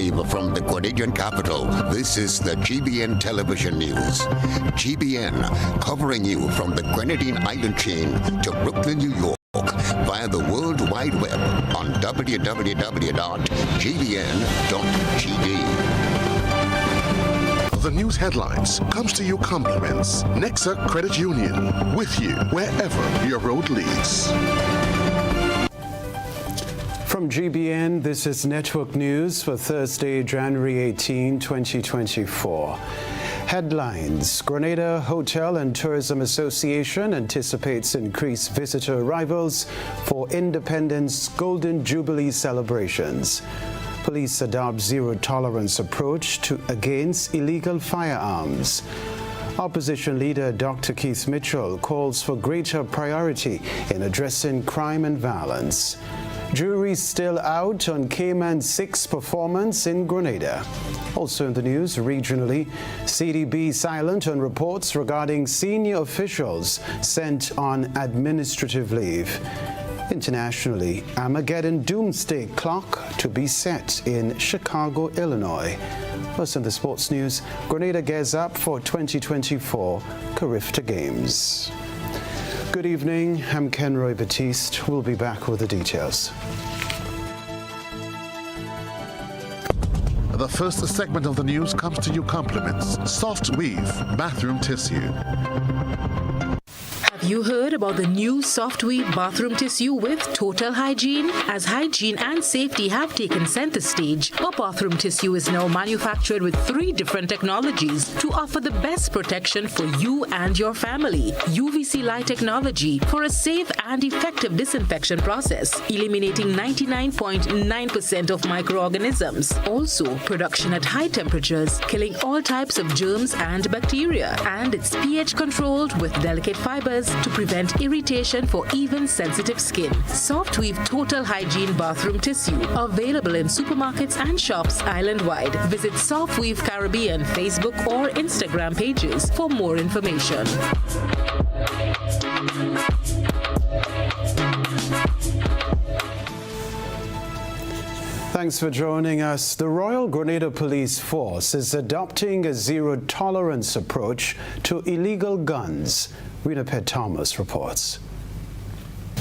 Live from the Grenadian capital, this is the GBN Television News. GBN, covering you from the Grenadine Island chain to Brooklyn, New York, via the World Wide Web on www.gbn.gd. The news headlines comes to you compliments Nexa Credit Union, with you wherever your road leads. From GBN, this is Network News for Thursday, January 18, 2024. Headlines: Grenada Hotel and Tourism Association anticipates increased visitor arrivals for Independence Golden Jubilee celebrations. Police adopt zero-tolerance approach against illegal firearms. Opposition leader Dr. Keith Mitchell calls for greater priority in addressing crime and violence. Jury still out on Cayman 6 performance in Grenada. Also in the news, regionally, CDB silent on reports regarding senior officials sent on administrative leave. Internationally, Armageddon doomsday clock to be set in Chicago, Illinois. Plus in the sports news, Grenada gears up for 2024 Carifta Games. Good evening, I'm Kenroy Baptiste. We'll be back with the details. The first segment of the news comes to you compliments Soft Weave Bathroom Tissue. Have you heard about the new Soft Weave bathroom tissue with total hygiene? As hygiene and safety have taken center stage, our bathroom tissue is now manufactured with 3 different technologies to offer the best protection for you and your family. UVC light technology for a safe and effective disinfection process, eliminating 99.9% of microorganisms. Also, production at high temperatures, killing all types of germs and bacteria. And it's pH controlled with delicate fibers to prevent irritation for even sensitive skin. Soft Weave Total Hygiene Bathroom Tissue, available in supermarkets and shops island-wide. Visit Soft Weave Caribbean Facebook or Instagram pages for more information. Thanks for joining us. The Royal Grenada Police Force is adopting a zero-tolerance approach to illegal guns. Rena Pett Thomas reports.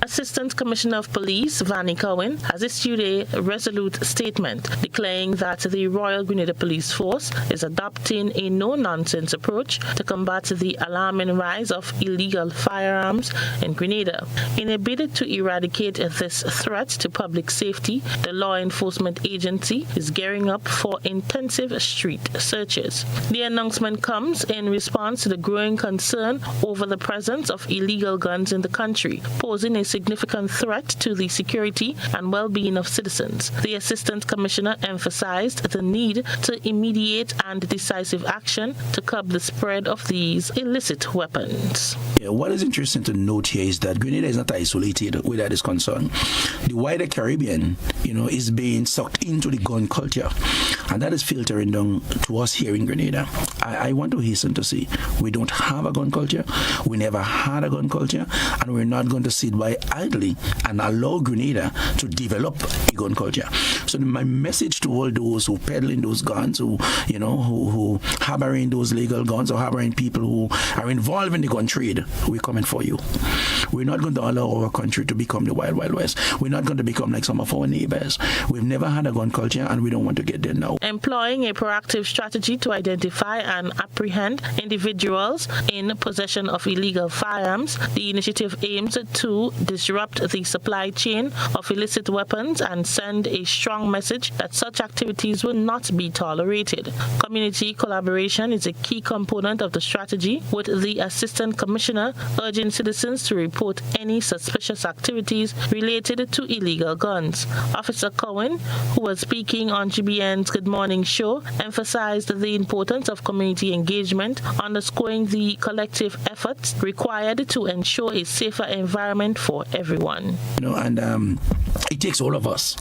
Assistant Commissioner of Police Vannie Cohen has issued a resolute statement declaring that the Royal Grenada Police Force is adopting a no-nonsense approach to combat the alarming rise of illegal firearms in Grenada. In a bid to eradicate this threat to public safety, the law enforcement agency is gearing up for intensive street searches. The announcement comes in response to the growing concern over the presence of illegal guns in the country, posing a significant threat to the security and well-being of citizens. The Assistant Commissioner emphasized the need to immediate and decisive action to curb the spread of these illicit weapons. What is interesting to note here is that Grenada is not isolated where that is concerned. The wider Caribbean, is being sucked into the gun culture, and that is filtering down to us here in Grenada. I want to hasten to say we don't have a gun culture, we never had a gun culture, and we're not going to sit by idly and allow Grenada to develop a gun culture. So my message to all those who peddling those guns, who harboring those legal guns or harboring people who are involved in the gun trade, we're coming for you. We're not going to allow our country to become the Wild Wild West. We're not going to become like some of our neighbors. We've never had a gun culture and we don't want to get there now. Employing a proactive strategy to identify and apprehend individuals in possession of illegal firearms, the initiative aims to disrupt the supply chain of illicit weapons and send a strong message that such activities will not be tolerated. Community collaboration is a key component of the strategy, with the Assistant Commissioner urging citizens to report any suspicious activities related to illegal guns. Officer Cohen, who was speaking on GBN's Good Morning show, emphasized the importance of community community engagement, underscoring the collective efforts required to ensure a safer environment for everyone. It takes all of us,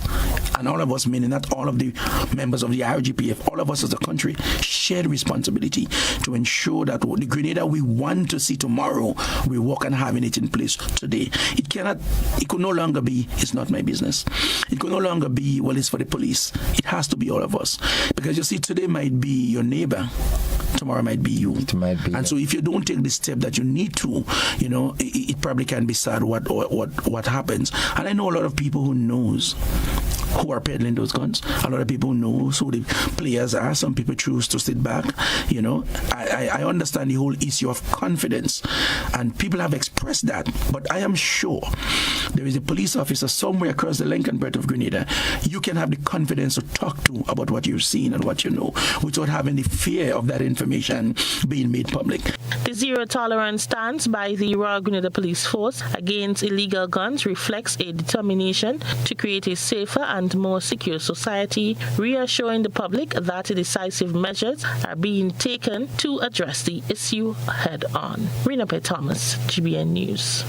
and all of us meaning not all of the members of the RGPF, all of us as a country, shared responsibility to ensure that the Grenada we want to see tomorrow, we work on having it in place today. It could no longer be, it's not my business. It could no longer be, well, it's for the police. It has to be all of us. Because you see, today might be your neighbor, tomorrow might be you. It might be. And so if you don't take the step that you need to, it probably can be sad what happens. And I know a lot of people who knows who are peddling those guns. A lot of people know who the players are. Some people choose to sit back. I understand the whole issue of confidence, and people have expressed that. But I am sure there is a police officer somewhere across the length and breadth of Grenada you can have the confidence to talk to about what you've seen and what you know, without having the fear of that information being made public. The zero-tolerance stance by the Royal Grenada Police Force against illegal guns reflects a determination to create a safer and more secure society, reassuring the public that decisive measures are being taken to address the issue head-on. Rena P. Thomas, GBN News.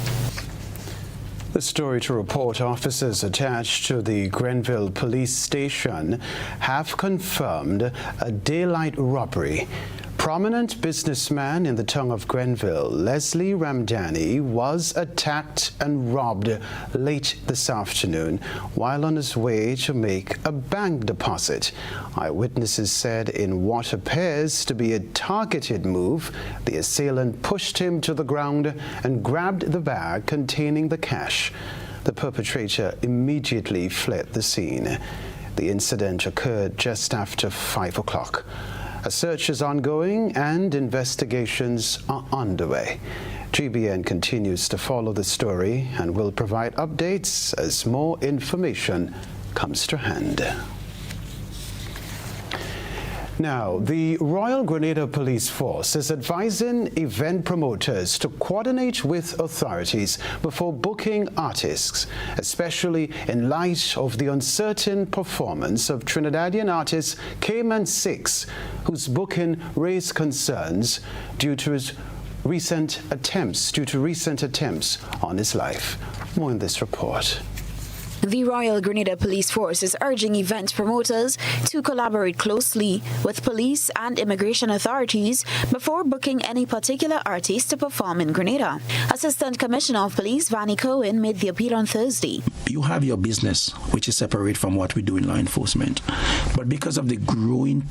The story to report: officers attached to the Grenville police station have confirmed a daylight robbery. Prominent businessman in the town of Grenville, Leslie Ramdani, was attacked and robbed late this afternoon while on his way to make a bank deposit. Eyewitnesses said in what appears to be a targeted move, the assailant pushed him to the ground and grabbed the bag containing the cash. The perpetrator immediately fled the scene. The incident occurred just after 5 o'clock. A search is ongoing and investigations are underway. GBN continues to follow the story and will provide updates as more information comes to hand. Now, the Royal Grenada Police Force is advising event promoters to coordinate with authorities before booking artists, especially in light of the uncertain performance of Trinidadian artist Cayman 6, whose booking raised concerns due to recent attempts on his life. More in this report. The Royal Grenada Police Force is urging event promoters to collaborate closely with police and immigration authorities before booking any particular artist to perform in Grenada. Assistant Commissioner of Police Vanny Cohen made the appeal on Thursday. You have your business, which is separate from what we do in law enforcement. But because of the growing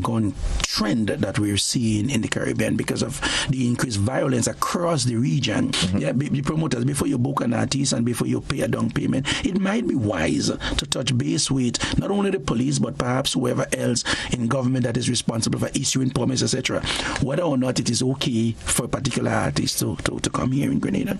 gun trend that we're seeing in the Caribbean, because of the increased violence across the region, the promoters, before you book an artist and before you pay a down payment, it might be wise to touch base with not only the police, but perhaps whoever else in government that is responsible for issuing permits, etc., whether or not it is okay for a particular artist to come here in Grenada.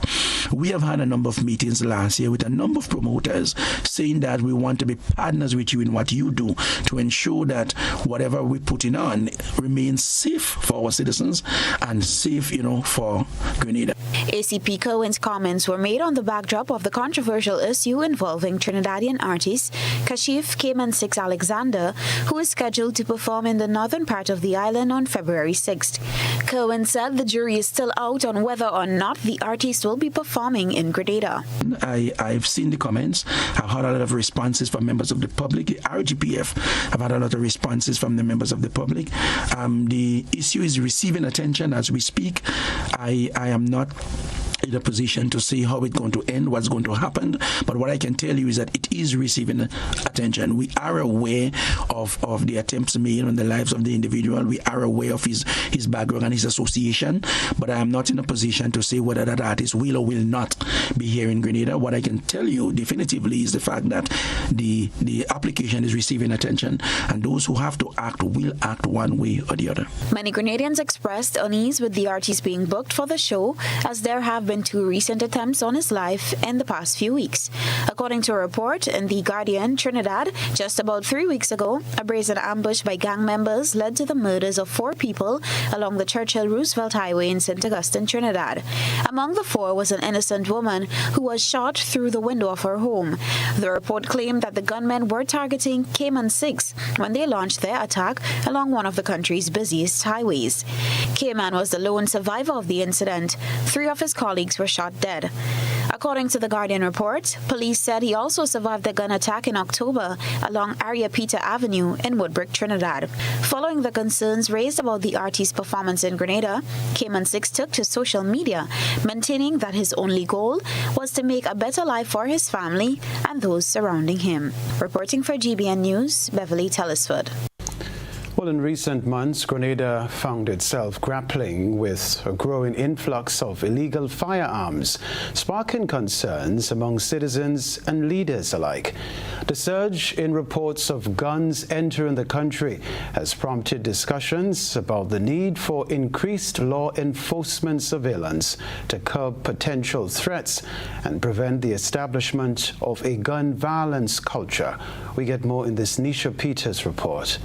We have had a number of meetings last year with a number of promoters saying that we want to be partners with you in what you do to ensure that whatever we're putting on remains safe for our citizens and safe, for Grenada. ACP Cohen's comments were made on the backdrop of the controversial issue involving Trinidadian artist Kashif Cayman 6 Alexander, who is scheduled to perform in the northern part of the island on February 6th. Cohen said the jury is still out on whether or not the artist will be performing in Grenada. I've seen the comments. I've had a lot of responses from members of the public. The RGPF have had a lot of responses from the members of the public. The issue is receiving attention as we speak. I am not in a position to say how it's going to end, what's going to happen, but what I can tell you is that it is receiving attention. We are aware of the attempts made on the lives of the individual. We are aware of his background and his association, but I am not in a position to say whether that artist will or will not be here in Grenada. What I can tell you definitively is the fact that the application is receiving attention, and those who have to act will act one way or the other. Many Grenadians expressed unease with the artist being booked for the show, as there have been involving 2 recent attempts on his life in the past few weeks. According to a report in The Guardian, Trinidad, just about 3 weeks ago, a brazen ambush by gang members led to the murders of 4 people along the Churchill-Roosevelt Highway in St. Augustine, Trinidad. Among the 4 was an innocent woman who was shot through the window of her home. The report claimed that the gunmen were targeting Cayman 6 when they launched their attack along one of the country's busiest highways. Cayman was the lone survivor of the incident. 3 of his colleagues were shot dead. According to the Guardian report, police said he also survived the gun attack in October along Aria Peter Avenue in Woodbridge, Trinidad. Following the concerns raised about the artist's performance in Grenada, Cayman 6 took to social media, maintaining that his only goal was to make a better life for his family and those surrounding him. Reporting for GBN News, Beverly Tellisford. Well, in recent months, Grenada found itself grappling with a growing influx of illegal firearms, sparking concerns among citizens and leaders alike. The surge in reports of guns entering the country has prompted discussions about the need for increased law enforcement surveillance to curb potential threats and prevent the establishment of a gun violence culture. We get more in this Nisha Peters report.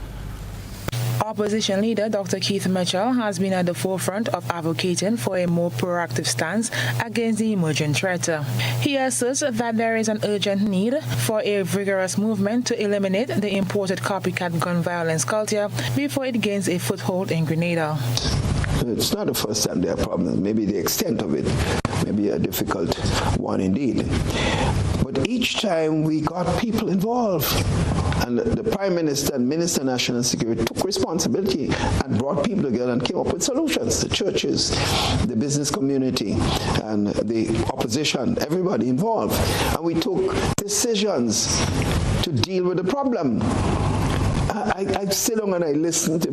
Opposition leader Dr. Keith Mitchell has been at the forefront of advocating for a more proactive stance against the emerging threat. He asserts that there is an urgent need for a vigorous movement to eliminate the imported copycat gun violence culture before it gains a foothold in Grenada. It's not the first time there are problems. Maybe the extent of it may be a difficult one indeed. But each time we got people involved. And the Prime Minister and Minister of National Security took responsibility and brought people together and came up with solutions. The churches, the business community, and the opposition, everybody involved. And we took decisions to deal with the problem. I sit down and I listen to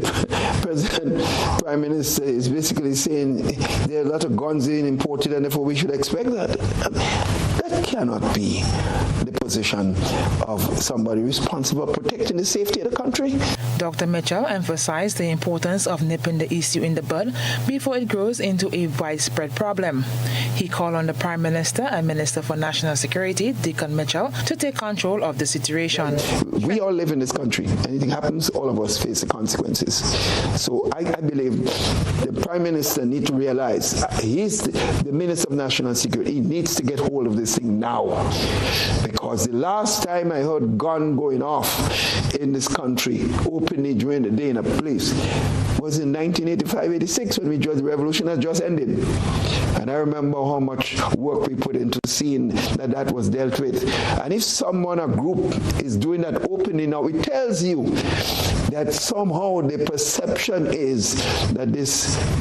President Prime Minister is basically saying there are a lot of guns being imported and therefore we should expect that. That cannot be the position of somebody responsible for protecting the safety of the country. Dr. Mitchell emphasized the importance of nipping the issue in the bud before it grows into a widespread problem. He called on the Prime Minister and Minister for National Security, Deacon Mitchell, to take control of the situation. We all live in this country. Anything happens, all of us face the consequences. So I believe the Prime Minister needs to realize he's the Minister of National Security. He needs to get hold of this thing now. Because the last time I heard gun going off in this country openly during the day in a place was in 1985-86 when the revolution had just ended. And I remember how much work we put into seeing that was dealt with. And if someone, a group, is doing that openly now, it tells you that somehow the perception is that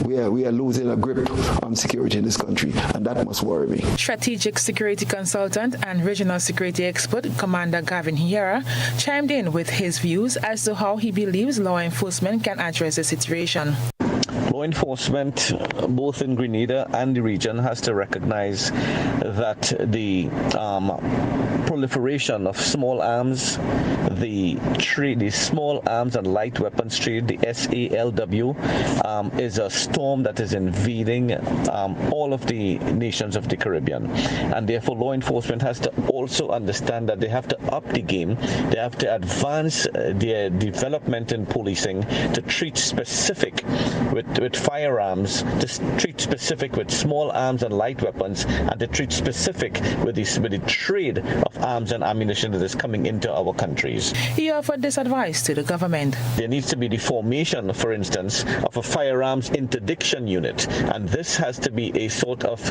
we are losing a grip on security in this country, and that must worry me. Strategic security consultant and regional security expert Commander Gavin Hiera chimed in with his views as to how he believes law enforcement can address the situation. Law enforcement, both in Grenada and the region, has to recognize that the proliferation of small arms, the small arms and light weapons trade, the SALW, is a storm that is invading all of the nations of the Caribbean. And therefore, law enforcement has to also understand that they have to up the game. They have to advance their development in policing to treat specific with firearms, to treat specific with small arms and light weapons, and to treat specific with the trade of arms and ammunition that is coming into our countries. He offered this advice to the government. There needs to be the formation, for instance, of a firearms interdiction unit, and this has to be a sort of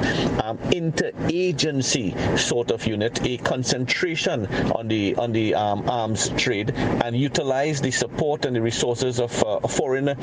interagency sort of unit, a concentration on the arms trade, and utilize the support and the resources of foreign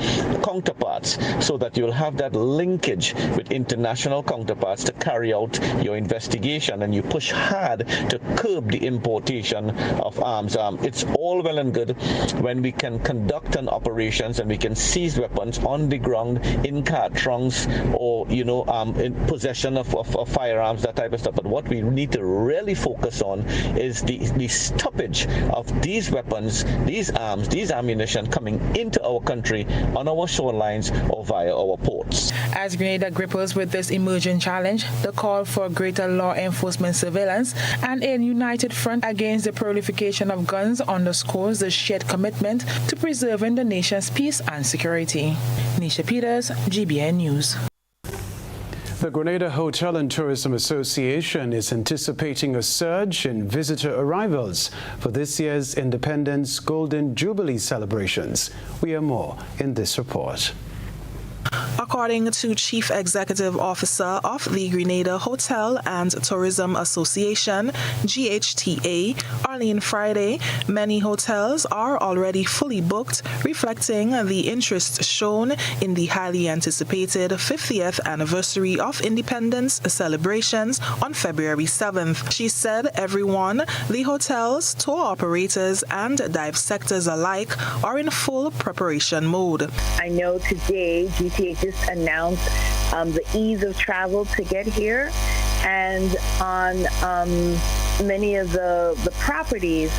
counterparts, so that you'll have that linkage with international counterparts to carry out your investigation, and you push hard to curb the importation of arms. It's all well and good when we can conduct an operations and we can seize weapons on the ground, in car trunks, or in possession of firearms, that type of stuff. But what we need to really focus on is the stoppage of these weapons, these arms, these ammunition coming into our country on our shorelines or via our ports. As Grenada grapples with this emerging challenge, the call for greater law enforcement surveillance and a united front against the proliferation of guns underscores the shared commitment to preserving the nation's peace and security. Nisha Peters, GBN News. The Grenada Hotel and Tourism Association is anticipating a surge in visitor arrivals for this year's Independence Golden Jubilee celebrations. We hear more in this report. According to Chief Executive Officer of the Grenada Hotel and Tourism Association, GHTA, Arlene Friday, many hotels are already fully booked, reflecting the interest shown in the highly anticipated 50th anniversary of independence celebrations on February 7th. She said everyone, the hotels, tour operators, and dive sectors alike are in full preparation mode. I know today GTA just announced the ease of travel to get here, and on many of the properties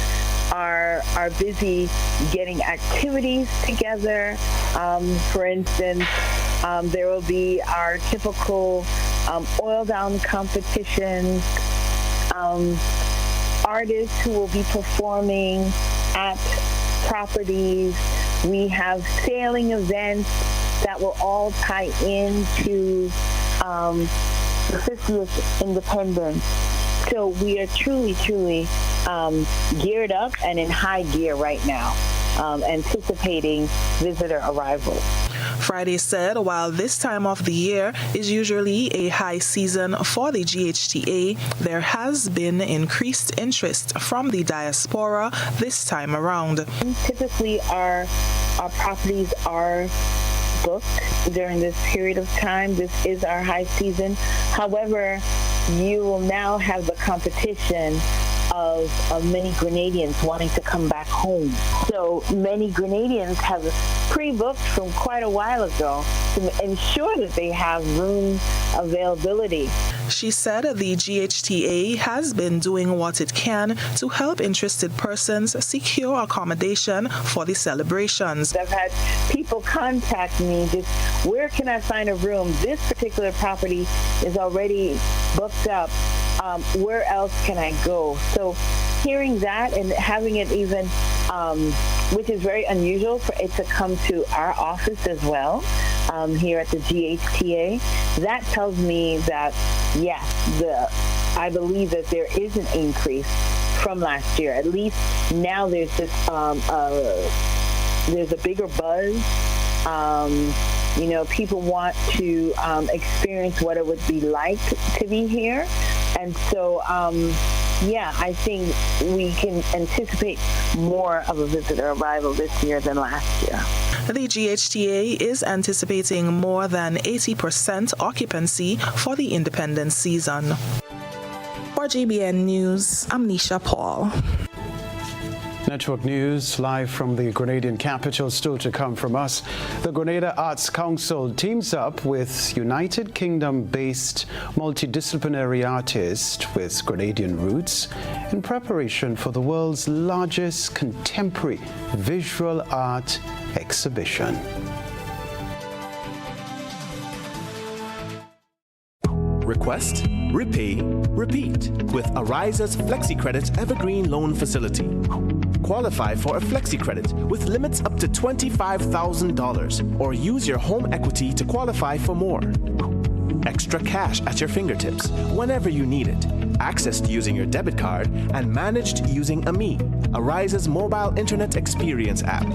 are busy getting activities together. For instance, there will be our typical oil down competitions, artists who will be performing at properties. We have sailing events that will all tie into the 50th independence. So we are truly geared up and in high gear right now, anticipating visitor arrivals. Friday said while this time of the year is usually a high season for the GHTA, there has been increased interest from the diaspora this time around. Typically, our properties are booked during this period of time. This is our high season. However, you will now have the competition of many Grenadians wanting to come back home. So many Grenadians have pre-booked from quite a while ago to ensure that they have room availability. She said the GHTA has been doing what it can to help interested persons secure accommodation for the celebrations. I've had people contact me, just where can I find a room? This particular property is already booked up. Where else can I go? So hearing that and having it even, which is very unusual for it to come to our office as well, here at the GHTA, that tells me that, yes, I believe that there is an increase from last year. At least now there's just, there's a bigger buzz. People want to experience what it would be like to be here. And so, I think we can anticipate more of a visitor arrival this year than last year. The GHTA is anticipating more than 80% occupancy for the independence season. For GBN News, I'm Nisha Paul. Network News, live from the Grenadian capital, still to come from us. The Grenada Arts Council teams up with United Kingdom-based multidisciplinary artist with Grenadian roots in preparation for the world's largest contemporary visual art exhibition. Request, repay, repeat with Ariza's FlexiCredit Evergreen Loan Facility. Qualify for a FlexiCredit with limits up to $25,000 or use your home equity to qualify for more. Extra cash at your fingertips whenever you need it, accessed using your debit card and managed using AMI, Ariza's mobile internet experience app.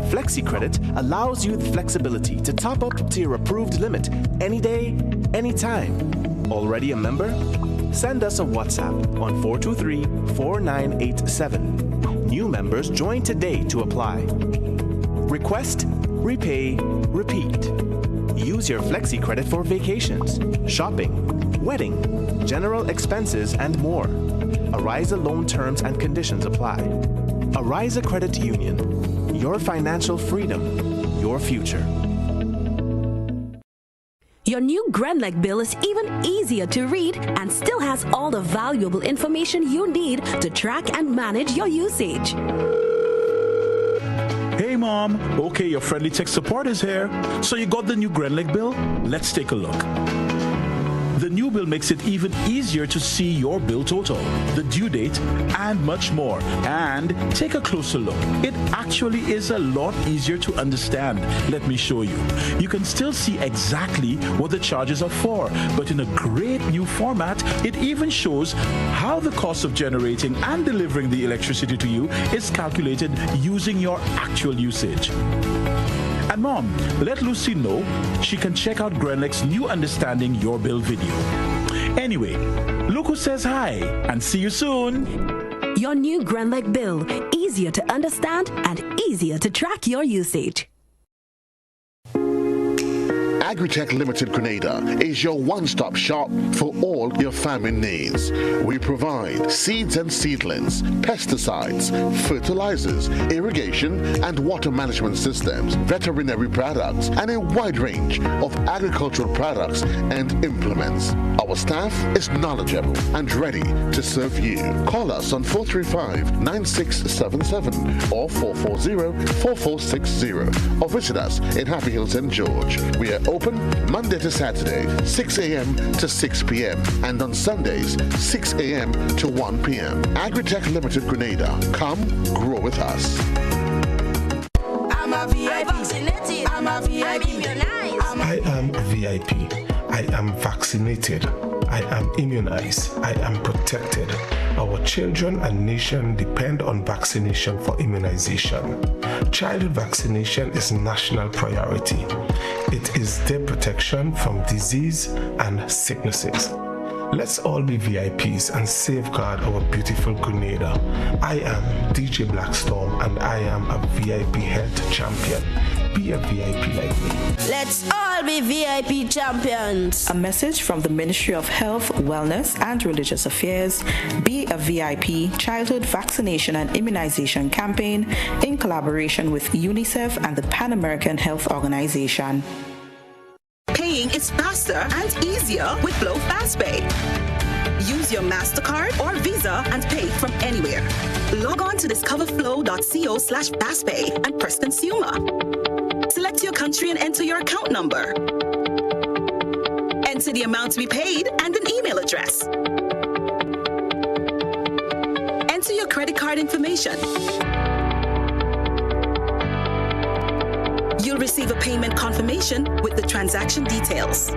FlexiCredit allows you the flexibility to top up to your approved limit any day, anytime. Already a member? Send us a WhatsApp on 423-4987. New members join today to apply. Request, repay, repeat. Use your FlexiCredit for vacations, shopping, wedding, general expenses, and more. Ariza loan terms and conditions apply. Ariza Credit Union. Your financial freedom, your future. Your new GrenLec bill is even easier to read and still has all the valuable information you need to track and manage your usage. Hey Mom. Okay, your friendly tech support is here. So you got the new Grenlec bill? Let's take a look. The new bill makes it even easier to see your bill total, the due date, and much more. And take a closer look. It actually is a lot easier to understand. Let me show you. You can still see exactly what the charges are for, but in a great new format, it even shows how the cost of generating and delivering the electricity to you is calculated using your actual usage. And Mom, let Lucy know she can check out Grenlec's new Understanding Your Bill video. Anyway, look who says hi, and see you soon. Your new Grenlec bill, easier to understand and easier to track your usage. Agritech Limited Grenada is your one-stop shop for all your farming needs. We provide seeds and seedlings, pesticides, fertilizers, irrigation and water management systems, veterinary products, and a wide range of agricultural products and implements. Our staff is knowledgeable and ready to serve you. Call us on 435-9677 or 440-4460 or visit us in Happy Hill, St. George. We are open Monday to Saturday, 6 a.m. to 6 p.m. and on Sundays, 6 a.m. to 1 p.m. Agritech Limited Grenada. Come grow with us. I'm a VIP. I'm a VIP. I am VIP. I am vaccinated. I am immunized. I am protected. Our children and nation depend on vaccination for immunization. Childhood vaccination is national priority. It is their protection from disease and sicknesses. Let's all be VIPs and safeguard our beautiful Grenada. I am DJ Blackstorm and I am a VIP health champion. Be a VIP like me. Let's all be VIP champions. A message from the Ministry of Health, Wellness and Religious Affairs. Be a VIP Childhood Vaccination and Immunization Campaign in collaboration with UNICEF and the Pan American Health Organization. Paying is faster and easier with Glow FastPay. Use your MasterCard or Visa and pay from anywhere. Log on to discoverflow.co/fastpay and press Consumer. Select your country and enter your account number. Enter the amount to be paid and an email address. Enter your credit card information. You'll receive a payment confirmation with the transaction details,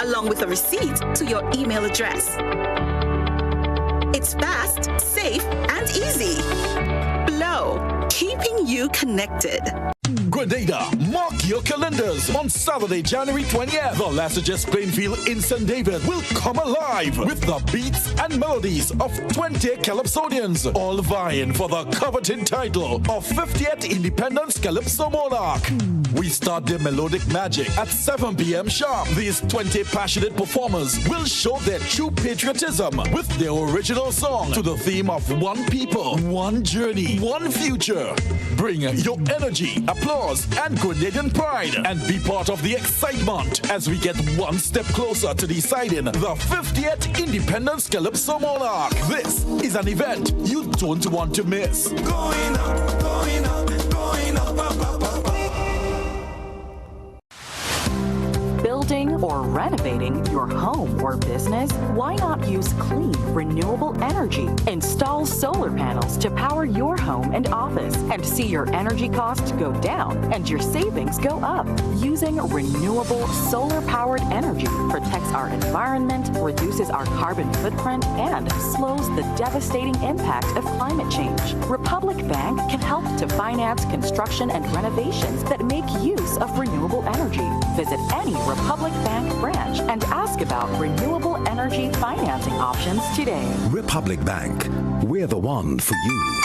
along with a receipt to your email address. It's fast, safe, and easy. Glow, keeping you connected. Grenada, mark your calendars. On Saturday, January 20th, the Lasages Plainfield in St. David will come alive with the beats and melodies of 20 Calypsonians, all vying for the coveted title of 50th Independence Calypso Monarch. We start their melodic magic at 7 p.m. sharp. These 20 passionate performers will show their true patriotism with their original song to the theme of one people, one journey, one future. Bring your energy, applause, and Grenadian pride and be part of the excitement as we get one step closer to deciding the 50th Independence Calypso Monarch. This is an event you don't want to miss. Going up, going up, going up, up, up, up, up. Building or renovating your home or business? Why not use clean, renewable energy? Install solar panels to power your home and office and see your energy costs go down and your savings go up. Using renewable solar-powered energy protects our environment, reduces our carbon footprint, and slows the devastating impact of climate change. Republic Bank can help to finance construction and renovations that make use of renewable energy. Visit any Republic Bank branch and ask about renewable energy financing options today. Republic Bank, we're the one for you.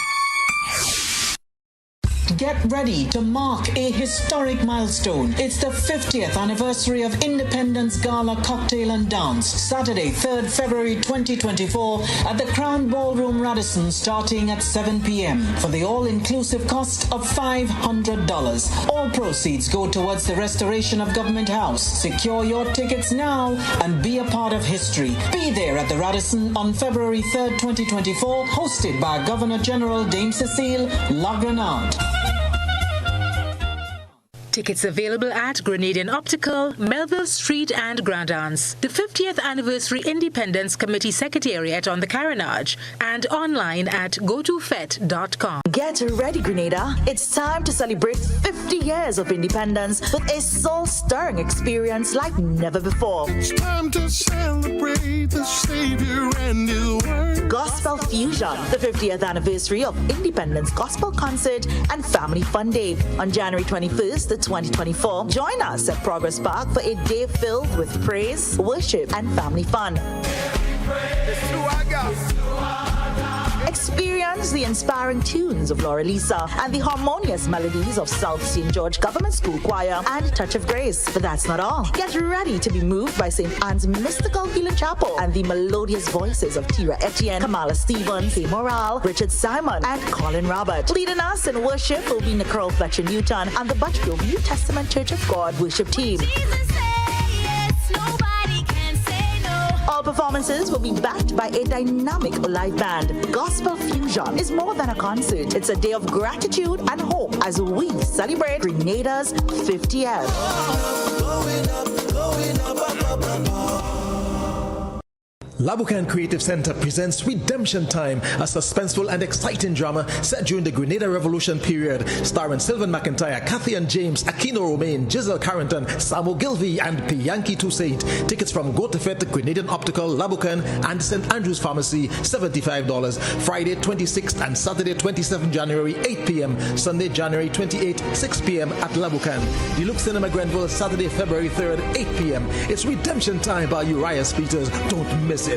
get ready to mark a historic milestone. It's the 50th anniversary of Independence Gala Cocktail and Dance, Saturday, 3rd February 2024 at the Crown Ballroom Radisson, starting at 7 p.m. for the all-inclusive cost of $500. All proceeds go towards the restoration of Government House. Secure your tickets now and be a part of history. Be there at the Radisson on February 3rd, 2024, hosted by Governor General Dame Cecile Lagranade. Tickets available at Grenadian Optical, Melville Street and Grand Anse, the 50th Anniversary Independence Committee Secretariat on the Carenage, and online at gotofet.com. Get ready, Grenada. It's time to celebrate 50 years of independence with a soul-stirring experience like never before. It's time to celebrate the Savior and His Word. Gospel Fusion, the 50th anniversary of Independence Gospel Concert and Family Fun Day on January 21st, 2024. Join us at Progress Park for a day filled with praise, worship, and family fun. Experience the inspiring tunes of Laura Lisa and the harmonious melodies of South St. George Government School Choir and Touch of Grace. But that's not all. Get ready to be moved by St. Anne's Mystical Healing Chapel and the melodious voices of Tira Etienne, Kamala Stevens, Kay Morale, Richard Simon, and Colin Robert. Leading us in worship will be Nicole Fletcher Newton and the Butch Grove New Testament Church of God worship team. All performances will be backed by a dynamic live band. Gospel Fusion is more than a concert. It's a day of gratitude and hope as we celebrate Grenada's 50th. Labukan Creative Center presents Redemption Time, a suspenseful and exciting drama set during the Grenada Revolution period, starring Sylvan McIntyre, Kathy and James, Aquino Romaine, Giselle Carrington, Samu Gilvey, and Piyanki Toussaint. Tickets from Go to Fet, Grenadian Optical, Labukan, and St. Andrew's Pharmacy, $75. Friday 26th and Saturday 27th January, 8 p.m. Sunday January 28th, 6 p.m. at Labukan. Deluxe Cinema Grenville, Saturday February 3rd, 8 p.m. It's Redemption Time by Uriah Peters. Don't miss it.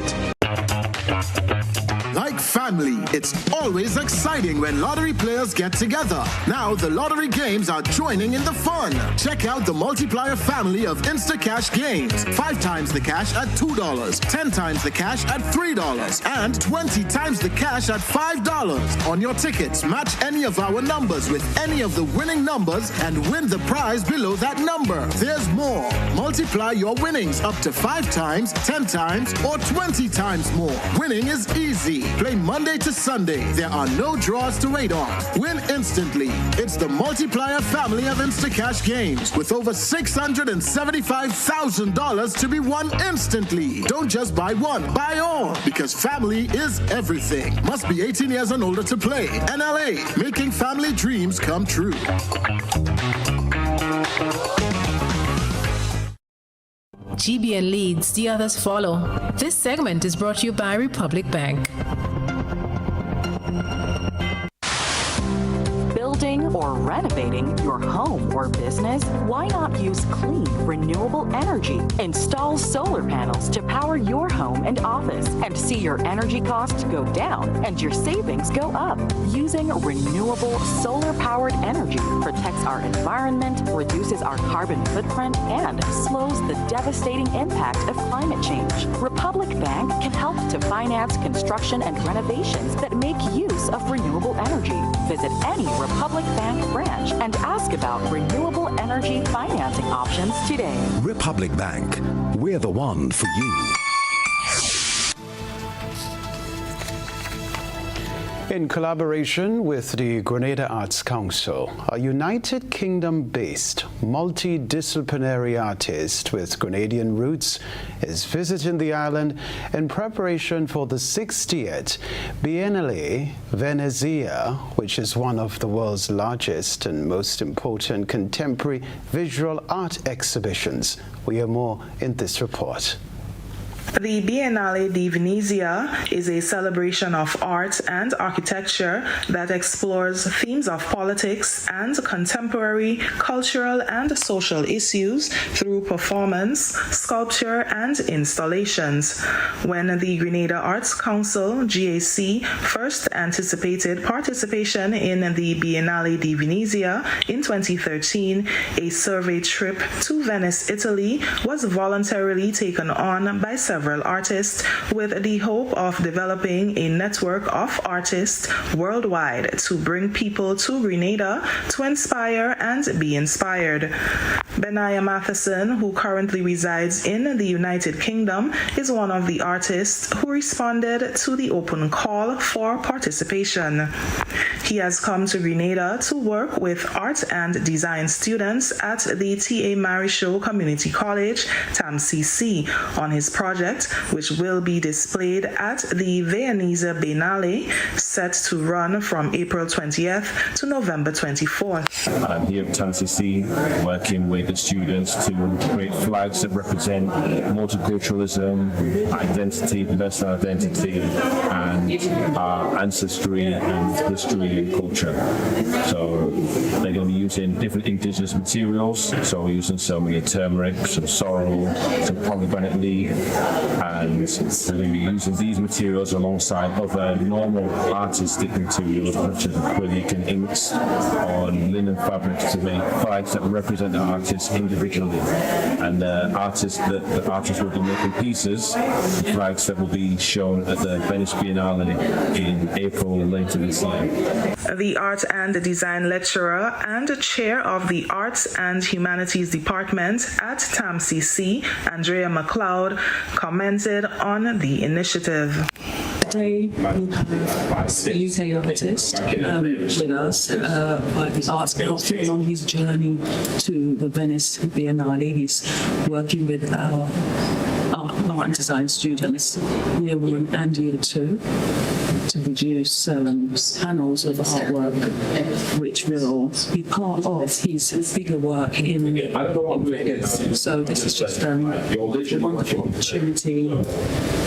Like family, it's always exciting when lottery players get together. Now the lottery games are joining in the fun. Check out the multiplier family of Instacash games. 5 times the cash at $2, 10 times the cash at $3, and 20 times the cash at $5. On your tickets, match any of our numbers with any of the winning numbers and win the prize below that number. There's more. Multiply your winnings up to 5 times, 10 times, or 20 times more. Winning is easy. Play Monday to Sunday. There are no draws to wait on. Win instantly. It's the multiplier family of Instacash games with over $675,000 to be won instantly. Don't just buy one, buy all, because family is everything. Must be 18 years and older to play. NLA, making family dreams come true. GBN leads, the others follow. This segment is brought to you by Republic Bank. Building or renovating your home or business? Why not use clean, renewable energy? Install solar panels to power your home and office and see your energy costs go down and your savings go up. Using renewable solar-powered energy protects our environment, reduces our carbon footprint, and slows the devastating impact of climate change. Republic Bank can help to finance construction and renovations that make use of renewable energy. Visit any Republic Bank branch and ask about renewable energy financing options today. Republic Bank, we're the one for you. In collaboration with the Grenada Arts Council, a United Kingdom-based multidisciplinary artist with Grenadian roots is visiting the island in preparation for the 60th Biennale Venezia, which is one of the world's largest and most important contemporary visual art exhibitions. We hear more in this report. The Biennale di Venezia is a celebration of art and architecture that explores themes of politics and contemporary cultural and social issues through performance, sculpture, and installations. When the Grenada Arts Council, GAC, first anticipated participation in the Biennale di Venezia in 2013, a survey trip to Venice, Italy was voluntarily taken on by several artists with the hope of developing a network of artists worldwide to bring people to Grenada to inspire and be inspired. Benaya Matheson, who currently resides in the United Kingdom, is one of the artists who responded to the open call for participation. He has come to Grenada to work with art and design students at the T.A. Marichaud Community College, TAMCC, on his project, which will be displayed at the Venezia Biennale, set to run from April 20th to November 24th. I'm here at TAMCC working with the students to create flags that represent multiculturalism, identity, personal identity, and our ancestry and history and culture. So they're going to be using different indigenous materials. So we're using so many turmeric, some sorrel, some pomegranate leaf, and we're going to be using these materials alongside other normal artistic materials such as acrylic and inks on linen fabrics to make flags that represent the artists individually. And the artists will be making pieces, flags that will be shown at the Venice Biennale in April later this year. The art and design lecturer and chair of the Arts and Humanities Department at TAMCC, Andrea McLeod, commented on the initiative. Today we have a UK artist with us, the arts council on his journey to the Venice Biennale. He's working with our art and design students, year 1 and year 2, to produce panels of artwork which will be part of his bigger work in Venice. So this is just a wonderful opportunity.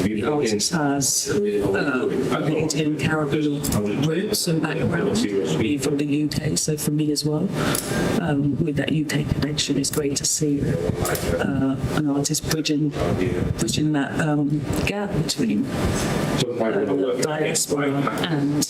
The artist has Canadian Caribbean roots and background, being from the UK, so for me as well. With that UK connection, it's great to see an artist bridging that gap between diaspora and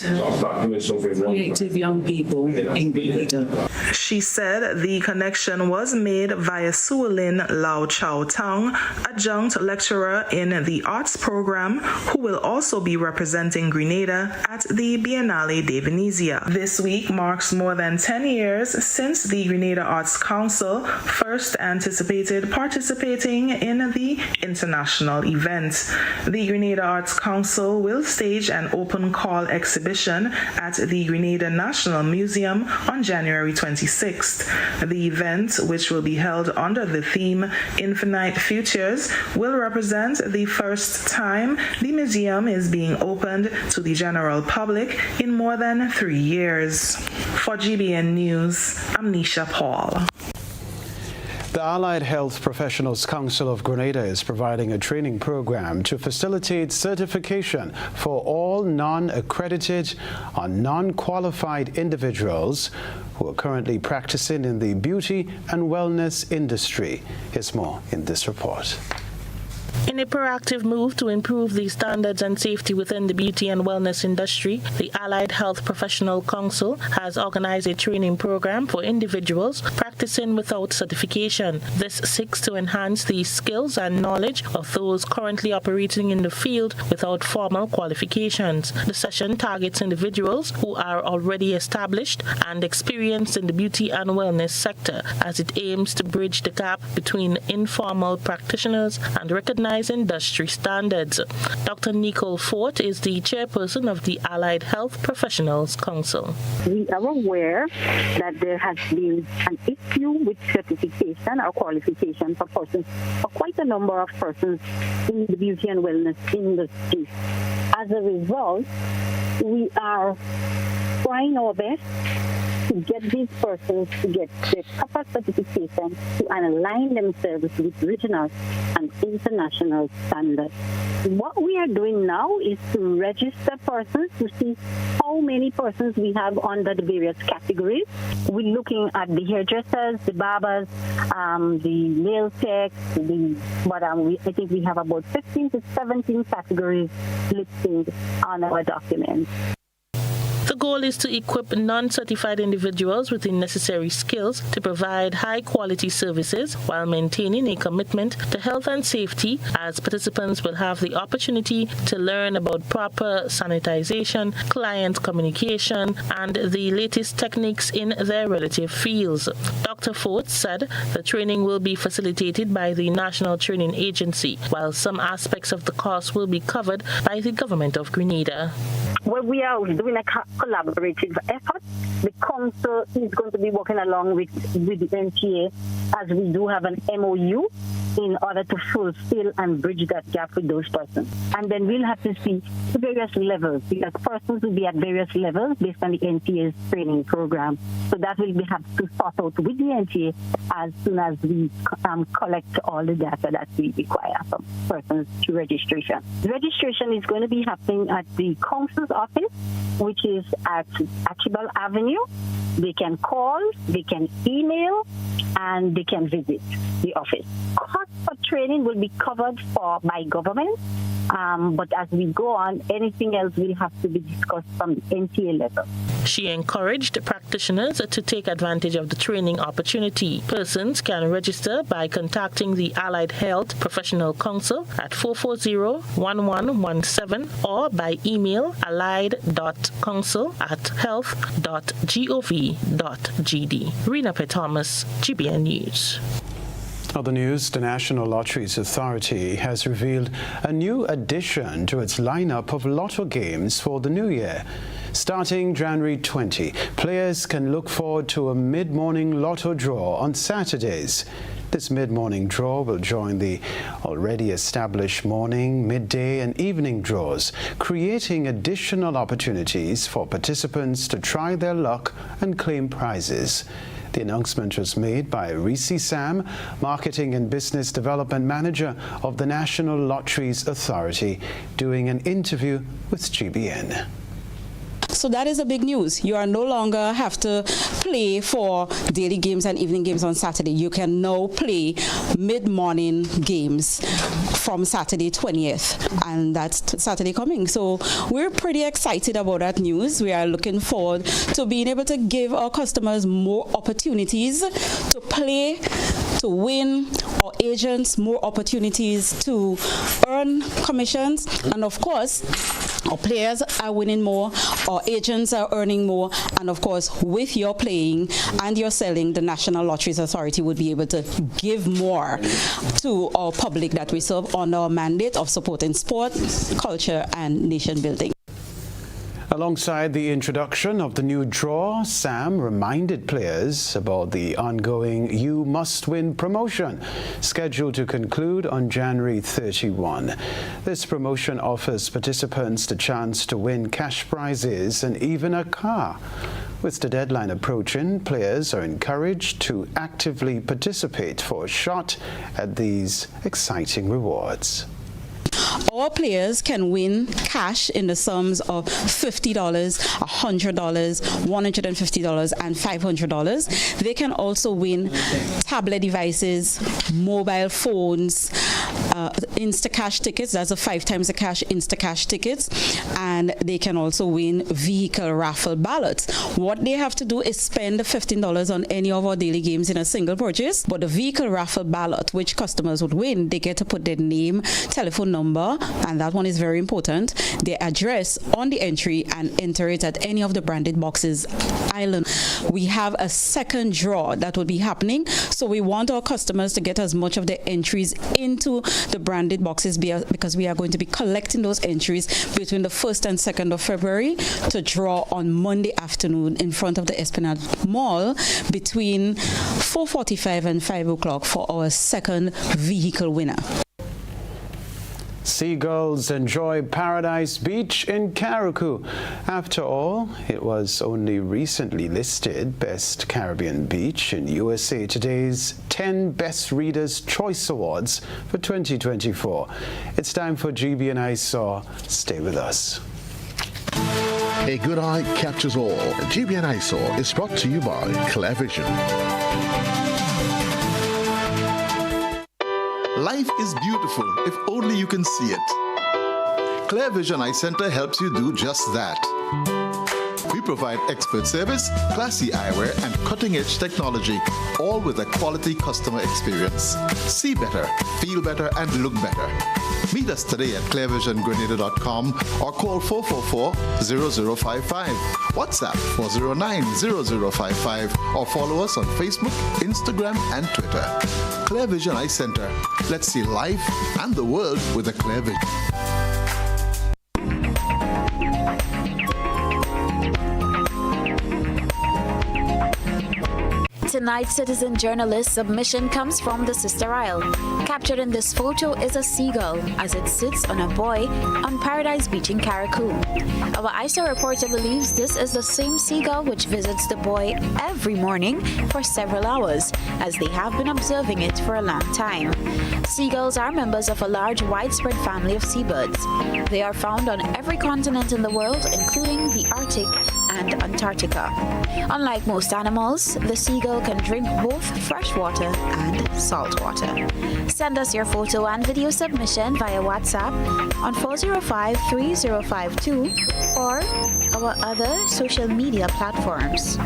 creative young people in Grenada. She said the connection was made via Suolin Lau Chow Tang, adjunct lecturer in the arts program, who will also be representing Grenada at the Biennale de Venezia. This week marks more than 10 years since the Grenada Arts Council first anticipated participating in the international event. The Grenada Arts Council will stage an open call exhibition at the Grenada National Museum on January 26th. The event, which will be held under the theme Infinite Futures, will represent the first time the museum is being opened to the general public in more than 3 years. For GBN News, I'm Nisha Paul. The Allied Health Professionals Council of Grenada is providing a training program to facilitate certification for all non-accredited or non-qualified individuals who are currently practicing in the beauty and wellness industry. Here's more in this report. In a proactive move to improve the standards and safety within the beauty and wellness industry, the Allied Health Professional Council has organized a training program for individuals practicing without certification. This seeks to enhance the skills and knowledge of those currently operating in the field without formal qualifications. The session targets individuals who are already established and experienced in the beauty and wellness sector, as it aims to bridge the gap between informal practitioners and recognized industry standards. Dr. Nicole Fort is the chairperson of the Allied Health Professionals Council. We are aware that there has been an issue with certification or qualification for persons, for quite a number of persons in the beauty and wellness industry. As a result, we are trying our best to get these persons to get the proper certification to align themselves with regional and international standards. What we are doing now is to register persons to see how many persons we have under the various categories. We're looking at the hairdressers, the barbers, the nail techs, I think we have about 15 to 17 categories listed on our documents. The goal is to equip non-certified individuals with the necessary skills to provide high-quality services while maintaining a commitment to health and safety, as participants will have the opportunity to learn about proper sanitization, client communication, and the latest techniques in their relative fields. Dr. Fort said the training will be facilitated by the National Training Agency, while some aspects of the course will be covered by the Government of Grenada. Well, we are doing a collaborative effort. The council is going to be working along with the NTA, as we do have an MOU in order to fulfill and bridge that gap with those persons. And then we'll have to see the various levels, because persons will be at various levels based on the NTA's training program. So that will be have to sort out with the NTA as soon as we collect all the data that we require from persons to registration. The registration is going to be happening at the council's office, which is at Archibald Avenue. They can call, they can email, and they can visit the office. Cost for training will be covered by government, but as we go on, anything else will have to be discussed from the NTA level. She encouraged practitioners to take advantage of the training opportunity. Persons can register by contacting the Allied Health Professional Council at 440-1117 or by email allied.council@health.gov.gd. Rena P. Thomas, GBN News. Other news, the National Lotteries Authority has revealed a new addition to its lineup of lotto games for the new year. Starting January 20, players can look forward to a mid-morning lotto draw on Saturdays. This mid-morning draw will join the already established morning, midday and evening draws, creating additional opportunities for participants to try their luck and claim prizes. The announcement was made by Reese Sam, Marketing and Business Development Manager of the National Lotteries Authority, doing an interview with GBN. So that is a big news. You are no longer have to play for daily games and evening games on Saturday. You can now play mid-morning games from Saturday 20th, and that's Saturday coming. So we're pretty excited about that news. We are looking forward to being able to give our customers more opportunities to play, to win, our agents more opportunities to earn commissions, and of course our players are winning more, our agents are earning more, and of course with your playing and your selling, the National Lotteries Authority would be able to give more to our public that we serve on our mandate of supporting sport, culture and nation building. Alongside the introduction of the new draw, Sam reminded players about the ongoing You Must Win promotion, scheduled to conclude on January 31. This promotion offers participants the chance to win cash prizes and even a car. With the deadline approaching, players are encouraged to actively participate for a shot at these exciting rewards. Our players can win cash in the sums of $50, $100, $150, and $500. They can also win tablet devices, mobile phones, Instacash tickets. That's a 5 times the cash Instacash tickets. And they can also win vehicle raffle ballots. What they have to do is spend $15 on any of our daily games in a single purchase. But the vehicle raffle ballot, which customers would win, they get to put their name, telephone number, and that one is very important, their address on the entry, and enter it at any of the branded boxes island. We have a second draw that will be happening, so we want our customers to get as much of their entries into the branded boxes because we are going to be collecting those entries between the 1st and 2nd of February to draw on Monday afternoon in front of the Esplanade Mall between 4:45 and 5 o'clock for our second vehicle winner. Seagulls enjoy Paradise Beach in Carriacou. After all, it was only recently listed Best Caribbean Beach in USA Today's 10 Best Readers' Choice Awards for 2024. It's time for GBN I Saw. Stay with us. A good eye captures all. GBN I Saw is brought to you by Clear Vision. Life is beautiful if only you can see it. Clear Vision Eye Center helps you do just that. We provide expert service, classy eyewear, and cutting-edge technology, all with a quality customer experience. See better, feel better, and look better. Meet us today at clearvisiongrenada.com or call 444-0055, WhatsApp 409-0055, or follow us on Facebook, Instagram, and Twitter. Clear Vision Eye Center. Let's see life and the world with a clear vision. Tonight's citizen journalist submission comes from the Sister Isle. Captured in this photo is a seagull as it sits on a buoy on Paradise Beach in Carriacou. Our ISO reporter believes this is the same seagull which visits the buoy every morning for several hours, as they have been observing it for a long time. Seagulls are members of a large, widespread family of seabirds. They are found on every continent in the world, including the Arctic and Antarctica. Unlike most animals, the seagull can drink both fresh water and salt water. Send us your photo and video submission via WhatsApp on 405-3052 or our other social media platforms.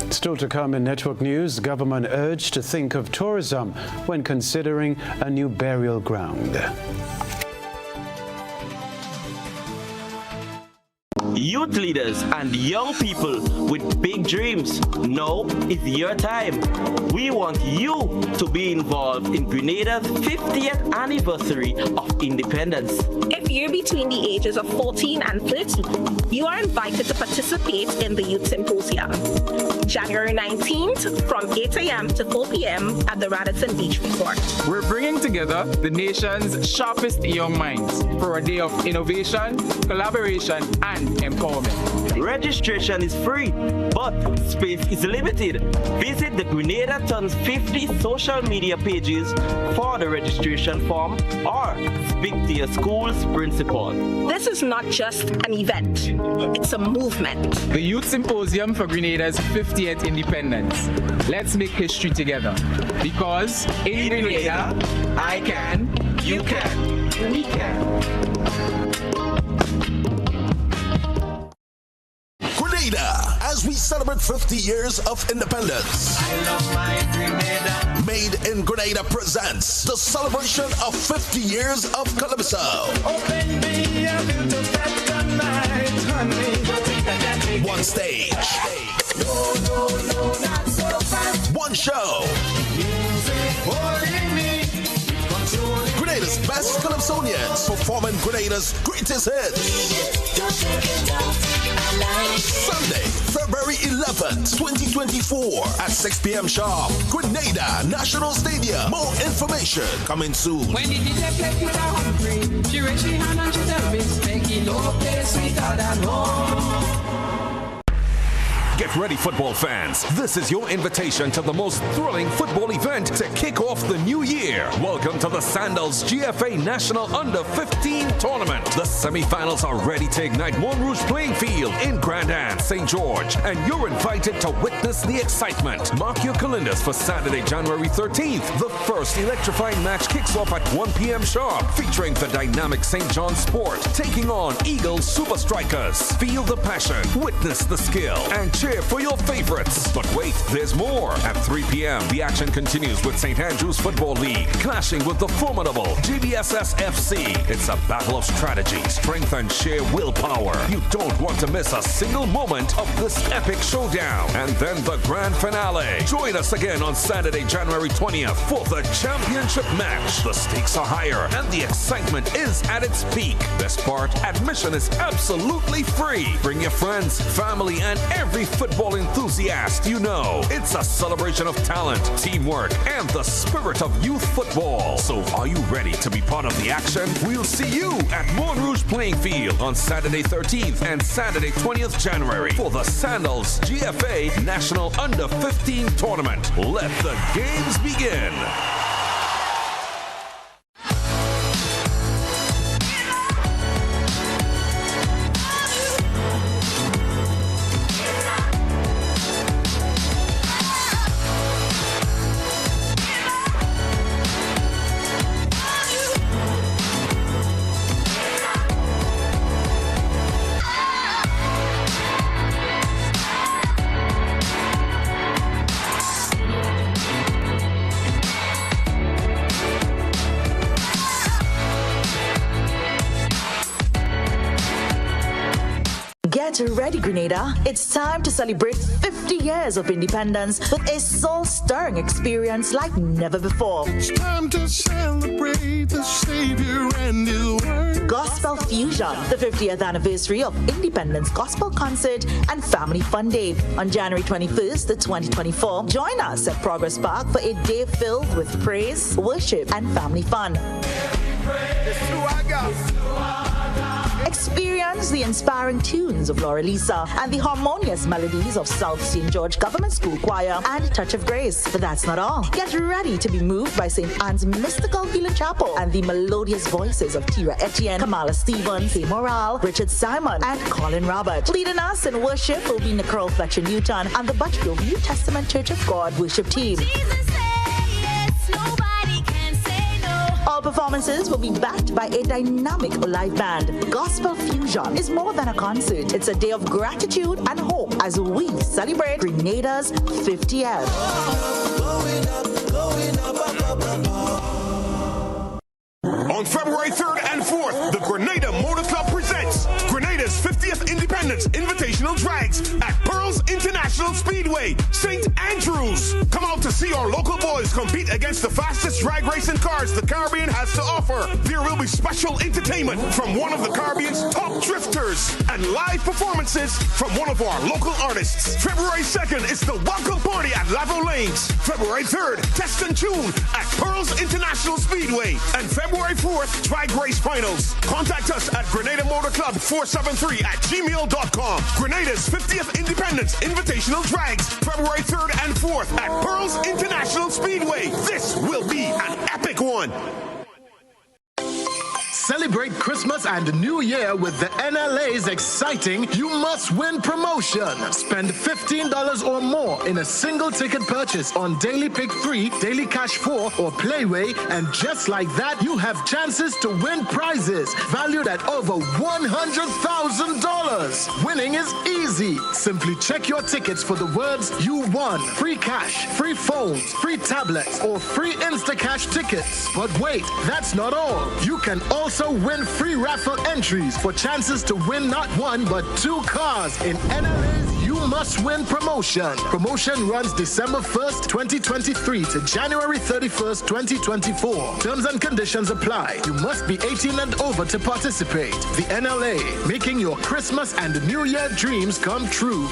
Still to come in network news, government urged to think of tourism when considering a new burial ground. Youth leaders and young people with big dreams, now is your time. We want you to be involved in Grenada's 50th anniversary of independence. If you're between the ages of 14 and 30, you are invited to participate in the Youth Symposium. January 19th from 8 a.m. to 4 p.m. at the Radisson Beach Resort. We're bringing together the nation's sharpest young minds for a day of innovation, collaboration, and empowerment. Registration is free, but space is limited. Visit the Grenada Tons 50 social media pages for the registration form or speak to your school's principal. This is not just an event, it's a movement. The Youth Symposium for Grenada's 50th independence. Let's make history together. Because in Grenada, I can, you can, we can. Grenada, as we celebrate 50 years of independence. I love my Grenada. Made in Grenada presents the celebration of 50 years of Calypso. Open me a little better night, honey. One stage. No, not so fast. One show. Music holding me. Grenada's best Calypsonians performing Grenada's greatest hits. Sunday, February 11th, 2024 at 6 p.m. sharp. Grenada National Stadium. More information coming soon. When the DJ play with her hungry, she raise her hand and she tell me, making no place sweeter than home. Get ready, football fans. This is your invitation to the most thrilling football event to kick off the new year. Welcome to the Sandals GFA National Under-15 Tournament. The semi-finals are ready to ignite Mont Rouge playing field in Grand Anse, St. George, and you're invited to witness the excitement. Mark your calendars for Saturday, January 13th. The first electrifying match kicks off at 1 p.m. sharp, featuring the dynamic St. John Sport taking on Eagles Super Strikers. Feel the passion, witness the skill, and cheer for your favorites. But wait, there's more. At 3 p.m., the action continues with St. Andrews Football League clashing with the formidable GBSS FC. It's a battle of strategy, strength, and sheer willpower. You don't want to miss a single moment of this epic showdown. And then the grand finale. Join us again on Saturday, January 20th for the championship match. The stakes are higher and the excitement is at its peak. Best part, admission is absolutely free. Bring your friends, family, and every football enthusiast, you know it's a celebration of talent, teamwork, and the spirit of youth football. So are you ready to be part of the action? We'll see you at Moulin Rouge Playing Field on Saturday 13th and Saturday 20th January for the Sandals GFA National Under 15 Tournament. Let the games begin. Get ready, Grenada. It's time to celebrate 50 years of independence with a soul-stirring experience like never before. It's time to celebrate the Savior and His Word. Gospel Fusion, the 50th anniversary of Independence Gospel Concert and Family Fun Day on January 21st, 2024. Join us at Progress Park for a day filled with praise, worship, and family fun. Experience the inspiring tunes of Laura Lisa and the harmonious melodies of South St. George Government School Choir and Touch of Grace. But that's not all. Get ready to be moved by St. Anne's Mystical Healing Chapel and the melodious voices of Tira Etienne, Kamala Stevens, Kay Morale, Richard Simon, and Colin Robert. Leading us in worship will be Nicole Fletcher Newton and the Butch Grove New Testament Church of God worship team. All performances will be backed by a dynamic live band. Gospel Fusion is more than a concert. It's a day of gratitude and hope as we celebrate Grenada's 50th. On February 3rd and 4th, the Grenada Motor Club presents Grenada's 50th Independence Invitational Drags at Pearls International Speedway, St. Andrews. Come out to see our local boys compete against the fastest drag racing cars the Caribbean has to offer. There will be special entertainment from one of the Caribbean's top drifters and live performances from one of our local artists. February 2nd is the welcome party at Lavo Lanes. February 3rd, Test and Tune at Pearls International Speedway. And February 4th, drag race finals. Contact us at Grenada Motor Club 473@gmail.com. Grenada's 50th Independence Invitational Drags, February 3rd and 4th at Pearls International Speedway. This will be an epic one. Celebrate Christmas and New Year with the NLA's exciting You Must Win promotion. Spend $15 or more in a single ticket purchase on Daily Pick 3, Daily Cash 4, or Playway, and just like that, you have chances to win prizes valued at over $100,000. Winning is easy. Simply check your tickets for the words "You won," free cash, free phones, free tablets, or free Instacash tickets. But wait, that's not all. You can also win free raffle entries for chances to win not one but 2 cars in NLA's You Must Win promotion. Promotion runs December 1st, 2023 to January 31st, 2024. Terms and conditions apply. You must be 18 and over to participate. The NLA, making your Christmas and New Year dreams come true.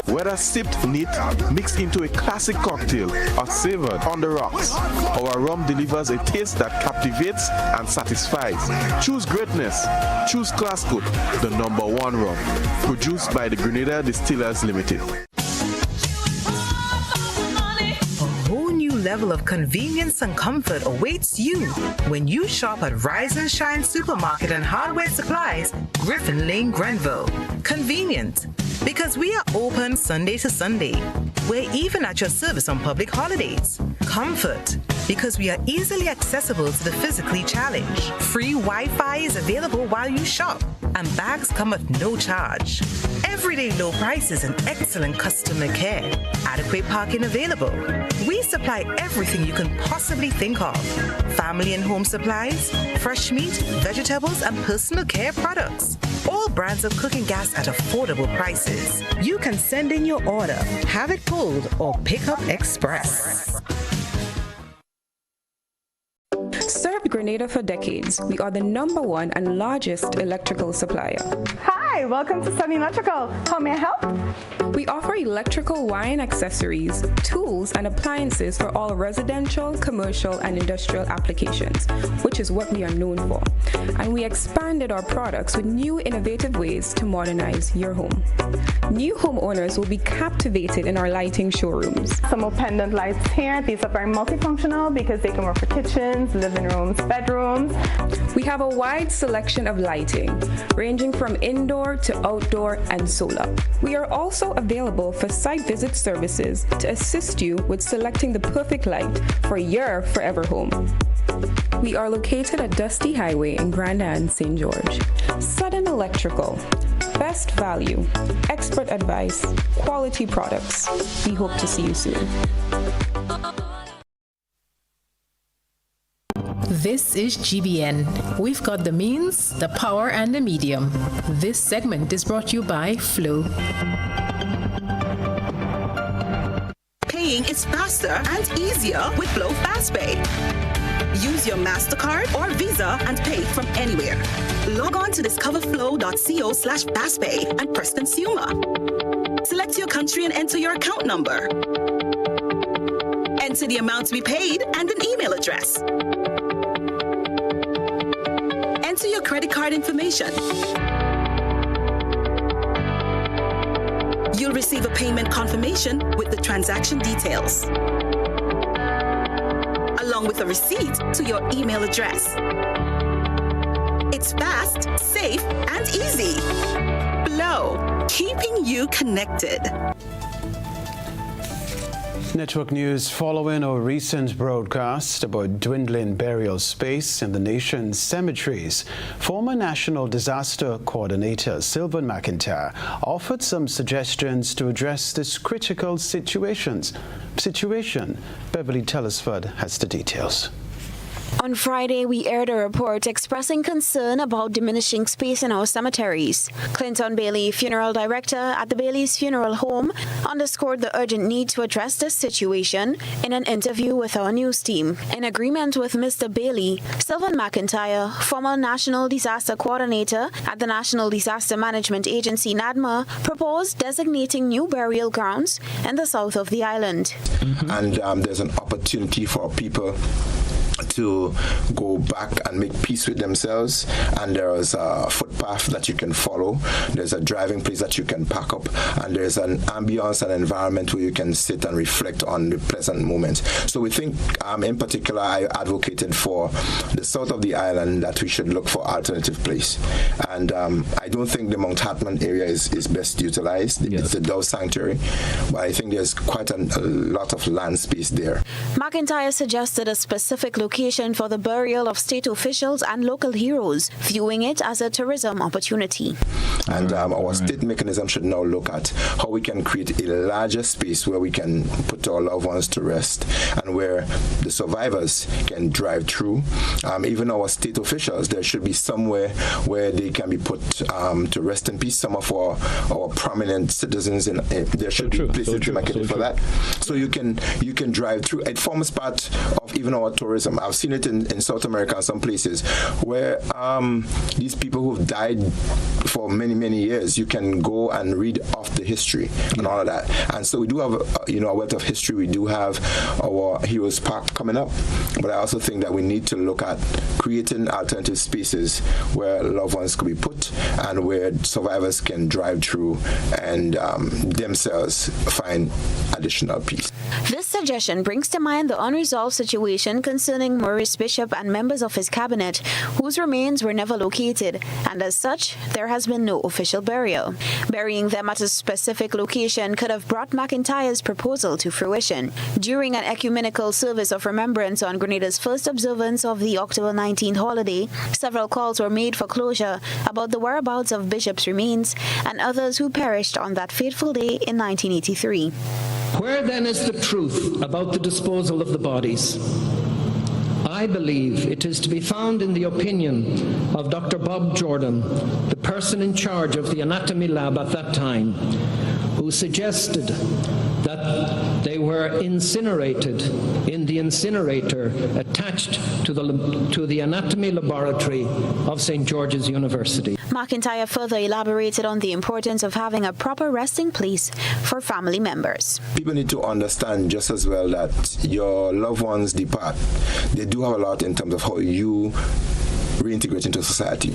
Whether sipped neat, mixed into a classic cocktail, or savored on the rocks, our rum delivers a taste that captivates and satisfies. Choose greatness. Choose Classcoat, the #1 rum. Produced by the Grenada Distillers Limited. Level of convenience and comfort awaits you when you shop at Rise and Shine Supermarket and Hardware Supplies, Griffin Lane, Grenville. Convenient, because we are open Sunday to Sunday. We're even at your service on public holidays. Comfort, because we are easily accessible to the physically challenged. Free Wi-Fi is available while you shop, and bags come at no charge. Everyday low prices and excellent customer care. Adequate parking available. We supply everything you can possibly think of. Family and home supplies, fresh meat, vegetables, and personal care products. All brands of cooking gas at affordable prices. You can send in your order, have it pulled, or pick up express. Served Grenada for decades, we are the #1 and largest electrical supplier. Hi, welcome to Sunny Electrical. How may I help? We offer electrical wire and accessories, tools, and appliances for all residential, commercial, and industrial applications, which is what we are known for. And we expanded our products with new innovative ways to modernize your home. New homeowners will be captivated in our lighting showrooms. Some more pendant lights here. These are very multifunctional because they can work for kitchens, living rooms, bedrooms. We have a wide selection of lighting, ranging from indoor to outdoor and solar. We are also available for site visit services to assist you with selecting the perfect light for your forever home. We are located at Dusty Highway in Grand Anse, St. George. Sudden Electrical. Best value, expert advice, quality products. We hope to see you soon. This is GBN. We've got the means, the power, and the medium. This segment is brought to you by Flow. Paying is faster and easier with Flow FastPay. Use your MasterCard or Visa and pay from anywhere. Log on to discoverflow.co/fastpay and press Consumer. Select your country and enter your account number. Enter the amount to be paid and an email address. Enter your credit card information. You'll receive a payment confirmation with the transaction details, along with a receipt to your email address. It's fast, safe, and easy. Flow, keeping you connected. Network news following a recent broadcast about dwindling burial space in the nation's cemeteries. Former National Disaster Coordinator Sylvan McIntyre offered some suggestions to address this critical situation. Beverly Telesford has the details. On Friday, we aired a report expressing concern about diminishing space in our cemeteries. Clinton Bailey, funeral director at the Bailey's Funeral Home, underscored the urgent need to address this situation in an interview with our news team. In agreement with Mr. Bailey, Sylvan McIntyre, former National Disaster Coordinator at the National Disaster Management Agency, NADMA, proposed designating new burial grounds in the south of the island. And there's an opportunity for people to go back and make peace with themselves, and there is a footpath that you can follow, there's a driving place that you can park up, and there's an ambience and environment where you can sit and reflect on the pleasant moments. So we think, in particular, I advocated for the south of the island that we should look for alternative place, and I don't think the Mount Hartman area is best utilized. Yes. It's a Dow Sanctuary, but I think there's quite a lot of land space there. McIntyre suggested a specific location for the burial of state officials and local heroes, viewing it as a tourism opportunity. And our state mechanism should now look at how we can create a larger space where we can put our loved ones to rest and where the survivors can drive through. Even our state officials, there should be somewhere where they can be put to rest in peace. Some of our prominent citizens, there should be places demarcated for that. So you can drive through. It forms part of even our tourism. I've seen it in South America and some places where these people who've died for many, many years, you can go and read off the history and all of that. And so we do have, a wealth of history. We do have our Heroes Park coming up. But I also think that we need to look at creating alternative spaces where loved ones could be put and where survivors can drive through and themselves find additional peace. This suggestion brings to mind the unresolved situation concerning Maurice Bishop and members of his cabinet, whose remains were never located, and as such, there has has been no official burial. Burying them at a specific location could have brought McIntyre's proposal to fruition. During an ecumenical service of remembrance on Grenada's first observance of the October 19th holiday, several calls were made for closure about the whereabouts of Bishop's remains and others who perished on that fateful day in 1983. Where then is the truth about the disposal of the bodies? I believe it is to be found in the opinion of Dr. Bob Jordan, the person in charge of the anatomy lab at that time, who suggested that they were incinerated in the incinerator attached to the anatomy laboratory of St. George's University. McIntyre further elaborated on the importance of having a proper resting place for family members. People need to understand just as well that your loved ones depart. They do have a lot in terms of how you reintegrate into society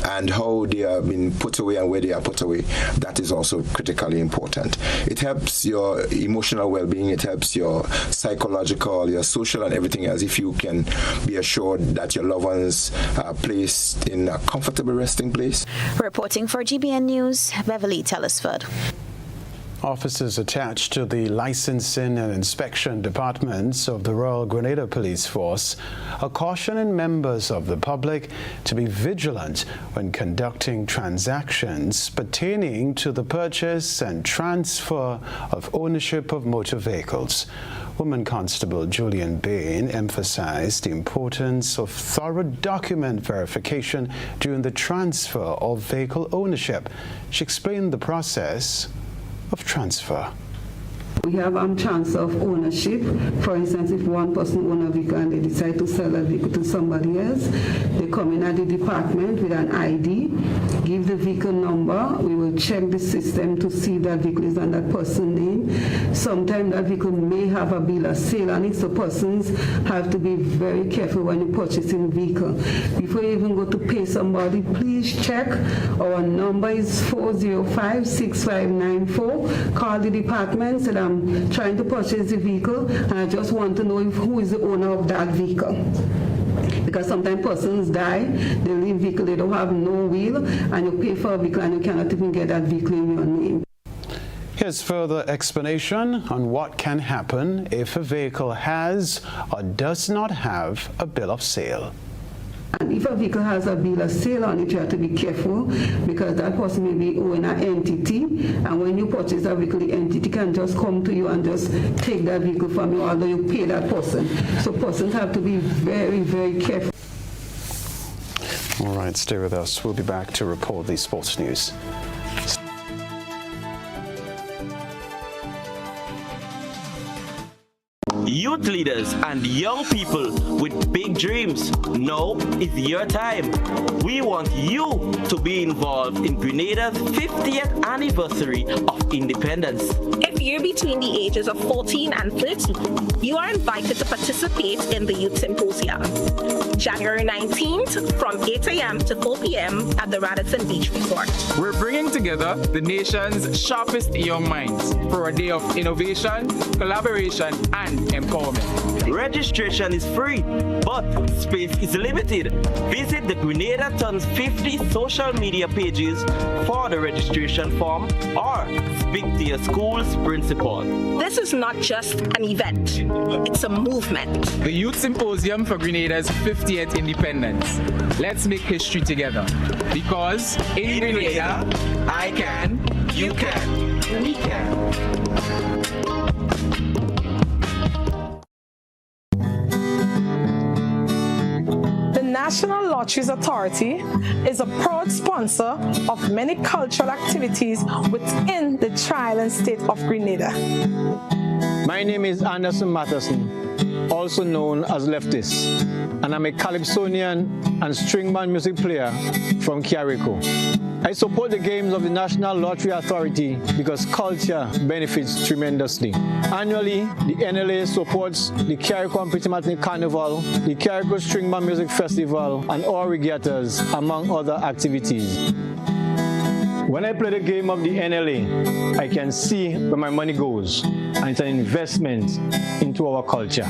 and how they are being put away and where they are put away. That is also critically important. It helps your emotional well-being, it helps your psychological, your social and everything else if you can be assured that your loved ones are placed in a comfortable resting place. Reporting for GBN News, Beverly Telesford. Officers attached to the licensing and inspection departments of the Royal Grenada Police Force are cautioning members of the public to be vigilant when conducting transactions pertaining to the purchase and transfer of ownership of motor vehicles. Woman Constable Julian Bain emphasized the importance of thorough document verification during the transfer of vehicle ownership. She explained the process of transfer. We have transfer of ownership. For instance, if one person owns a vehicle and they decide to sell that vehicle to somebody else, they come in at the department with an ID, give the vehicle number. We will check the system to see that vehicle is on that person's name. Sometimes that vehicle may have a bill of sale on it, so persons have to be very careful when you're purchasing a vehicle. Before you even go to pay somebody, please check. Our number is 405-6594. Call the department, say I'm trying to purchase the vehicle and I just want to know who is the owner of that vehicle. Because sometimes persons die, they leave vehicle, they don't have no wheel, and you pay for a vehicle and you cannot even get that vehicle in your name. Here's further explanation on what can happen if a vehicle has or does not have a bill of sale. And if a vehicle has a bill of sale on it, you have to be careful because that person may be owning an entity, and when you purchase a vehicle, the entity can just come to you and just take that vehicle from you, although you pay that person. So persons have to be very, very careful. All right, stay with us. We'll be back to report the sports news. Youth leaders and young people with big dreams, now is your time. We want you to be involved in Grenada's 50th anniversary of independence. If you're between the ages of 14 and 30, you are invited to participate in the Youth Symposium. January 19th from 8 a.m. to 4 p.m. at the Radisson Beach Resort. We're bringing together the nation's sharpest young minds for a day of innovation, collaboration, and empowerment. Registration is free, but space is limited. Visit the Grenada Tons 50 social media pages for the registration form or speak to your school's principal. This is not just an event, it's a movement. The Youth Symposium for Grenada's 50th independence. Let's make history together. Because in Grenada, I can, you can, we can. The National Lotteries Authority is a proud sponsor of many cultural activities within the Trial State of Grenada. My name is Anderson Matheson, also known as Leftist, and I'm a calypsonian and string band music player from Carrico. I support the games of the National Lottery Authority because culture benefits tremendously. Annually, the NLA supports the Carrico Petite Carnival, the Carrico String Band Music Festival, and all regattas, among other activities. When I play the game of the NLA, I can see where my money goes, and it's an investment into our culture.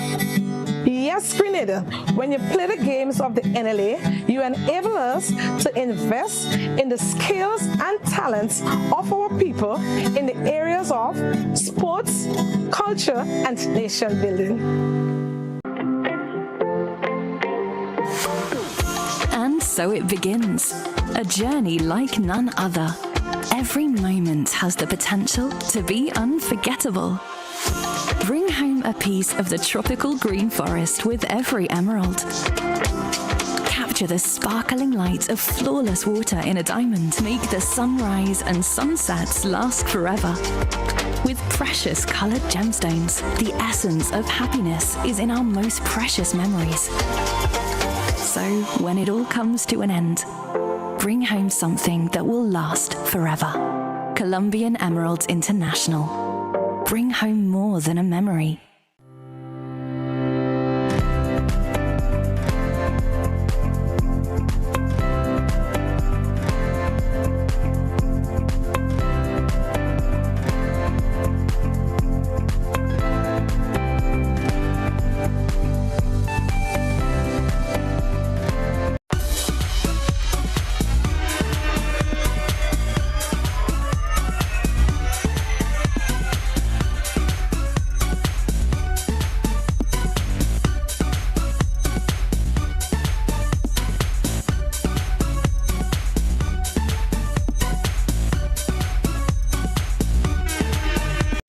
Yes, Grenada, when you play the games of the NLA, you enable us to invest in the skills and talents of our people in the areas of sports, culture, and nation building. And so it begins, a journey like none other. Every moment has the potential to be unforgettable. Bring home a piece of the tropical green forest with every emerald. Capture the sparkling light of flawless water in a diamond. Make the sunrise and sunsets last forever. With precious colored gemstones, the essence of happiness is in our most precious memories. So, when it all comes to an end, bring home something that will last forever. Colombian Emeralds International. Bring home more than a memory.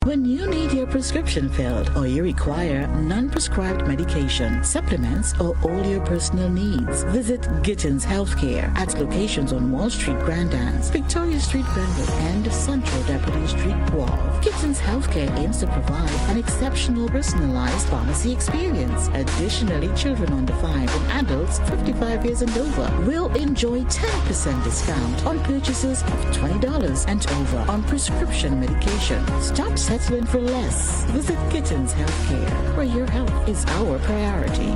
When you need your prescription filled or you require non-prescribed medication, supplements, or all your personal needs, visit Gittins Healthcare at locations on Wall Street, Grand Anse, Victoria Street, Glenwood, and Central Deputy Street, Wharf. Gittins Healthcare aims to provide an exceptional personalized pharmacy experience. Additionally, children under 5 and adults 55 years and over will enjoy 10% discount on purchases of $20 and over on prescription medication. Stop settling for less. Visit Gittins Healthcare, where your health is our priority.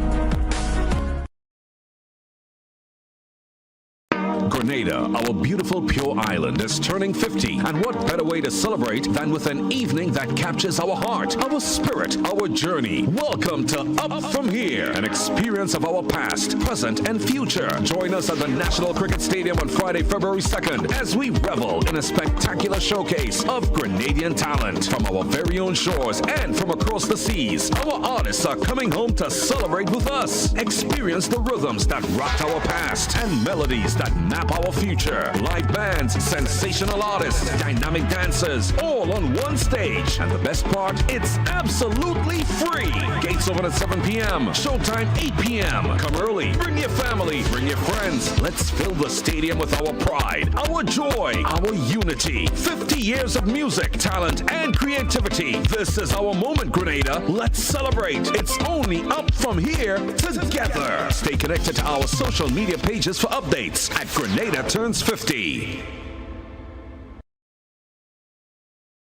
Grenada, our beautiful pure island, is turning 50, and what better way to celebrate than with an evening that captures our heart, our spirit, our journey. Welcome to Up From Here, an experience of our past, present, and future. Join us at the National Cricket Stadium on Friday, February 2nd, as we revel in a spectacular showcase of Grenadian talent from our very own shores and from across the seas. Our artists are coming home to celebrate with us. Experience the rhythms that rocked our past and melodies that map our future. Live bands, sensational artists, dynamic dancers, all on one stage. And the best part, it's absolutely free. Gates open at 7 p.m. Showtime 8 p.m. Come early. Bring your family. Bring your friends. Let's fill the stadium with our pride, our joy, our unity. 50 years of music, talent, and creativity. This is our moment, Grenada. Let's celebrate. It's only Up From Here together. Stay connected to our social media pages for updates at Grenada Turns 50.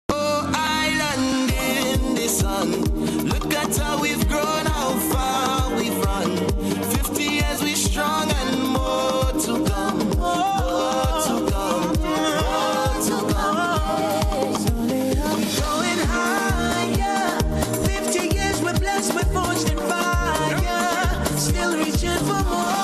Oh, island in the sun. Look at how we've grown, how far we've run. 50 years we strong and more to come. More to come. More to come. We're going higher. 50 years we're blessed, we're forged in fire. Still reaching for more.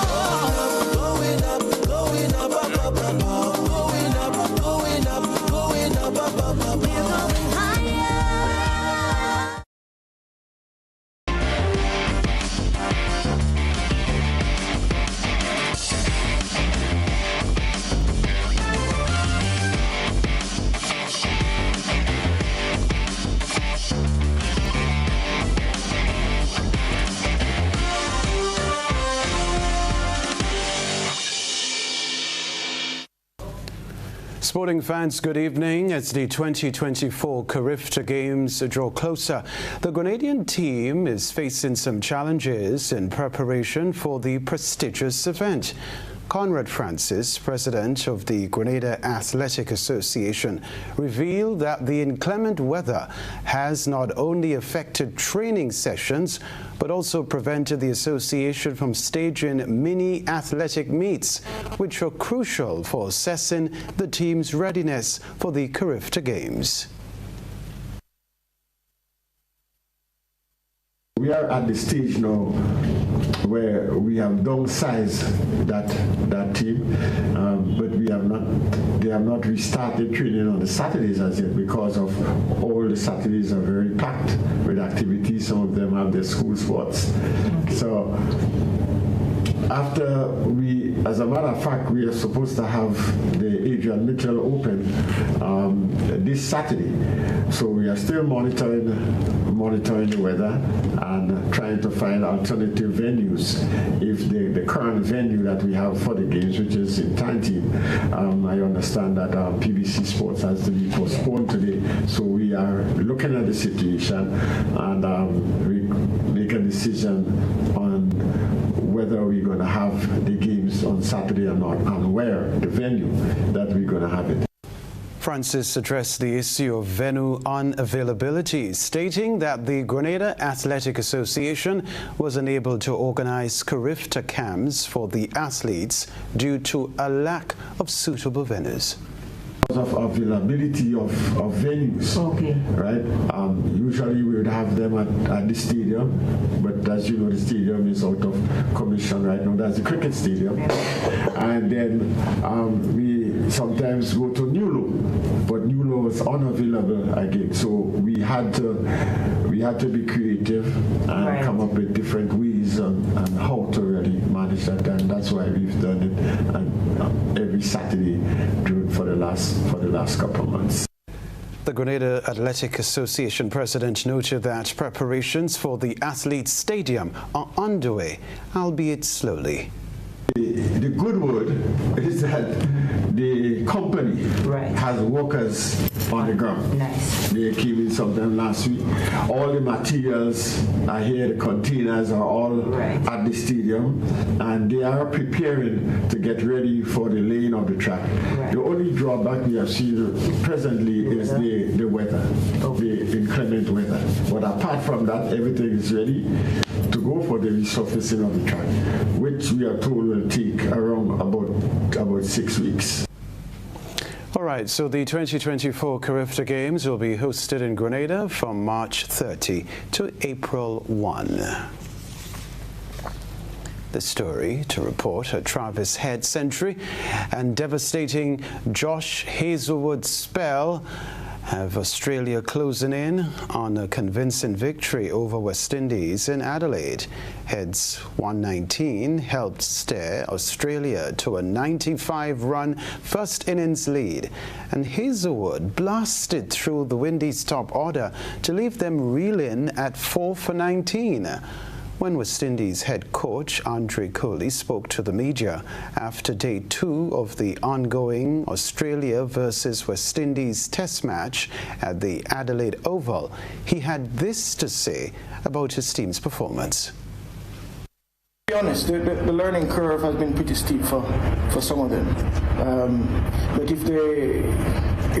Sporting fans, good evening. As the 2024 Carifta Games draw closer, the Grenadian team is facing some challenges in preparation for the prestigious event. Conrad Francis, president of the Grenada Athletic Association, revealed that the inclement weather has not only affected training sessions, but also prevented the association from staging mini athletic meets, which are crucial for assessing the team's readiness for the Carifta Games. We are at the stage now where we have downsized that team, but they have not restarted training on the Saturdays as yet because of all the Saturdays are very packed with activities. Some of them have their school sports. So after as a matter of fact, we are supposed to have the Adrian Mitchell Open this Saturday. So we are still monitoring the weather and trying to find alternative venues. If the current venue that we have for the games, which is in Tantine, I understand that PBC Sports has to be postponed today. So we are looking at the situation and we make a decision on whether we're going to have the games on Saturday or not, and where, the venue that we're going to have it. Francis addressed the issue of venue unavailability, stating that the Grenada Athletic Association was unable to organize Carifta camps for the athletes due to a lack of suitable venues. Of availability of venues, right? Usually we would have them at the stadium, but as you know, the stadium is out of commission right now. That's the cricket stadium, and then we sometimes go to Newlow, but Newlow was unavailable again. So we had to be creative and come up with different ways on how to really manage that, and that's why we've done it every Saturday for the last couple of months. The Grenada Athletic Association president noted that preparations for the athletes' stadium are underway, albeit slowly. The good word is that the company has workers on the ground. Nice. They came in sometime last week. All the materials are here, the containers are all at the stadium, and they are preparing to get ready for the laying of the track. The only drawback we have seen presently is the weather, the inclement weather. But apart from that, everything is ready to go for the resurfacing of the track, which we are told will take around about 6 weeks. All right, so the 2024 Carifta Games will be hosted in Grenada from March 30 to April 1. The story to report a Travis Head century and devastating Josh Hazelwood spell have Australia closing in on a convincing victory over West Indies in Adelaide. Head's 119 helped steer Australia to a 95-run first innings lead, and Hazelwood blasted through the Windies' top order to leave them reeling at 4 for 19. When West Indies head coach Andre Coley spoke to the media after day 2 of the ongoing Australia versus West Indies test match at the Adelaide Oval, he had this to say about his team's performance. To be honest, the learning curve has been pretty steep for some of them. But if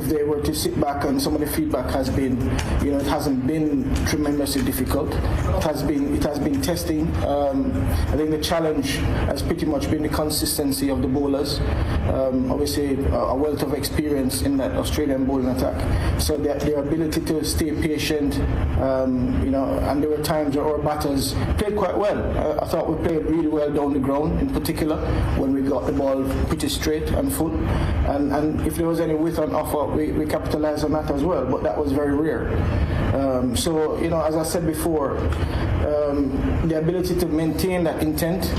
they were to sit back, and some of the feedback has been, it hasn't been tremendously difficult. It has been testing. I think the challenge has pretty much been the consistency of the bowlers. Obviously, a wealth of experience in that Australian bowling attack. So their ability to stay patient, and there were times where our batters played quite well. I thought we played really well down the ground, in particular, when we got the ball pretty straight and full. And if there was any width on offer, we capitalized on that as well, but that was very rare. So, as I said before, the ability to maintain that intent,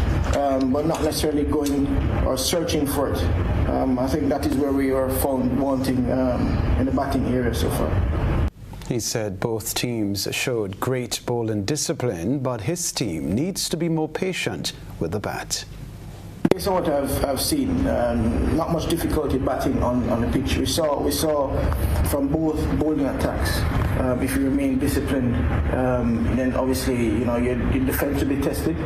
but not necessarily going or searching for it. I think that is where we are found wanting in the batting area so far. He said both teams showed great bowling discipline, but his team needs to be more patient with the bat. Based on what I've seen, not much difficulty batting on the pitch. We saw from both bowling attacks if you remain disciplined, then obviously, your defense will be tested.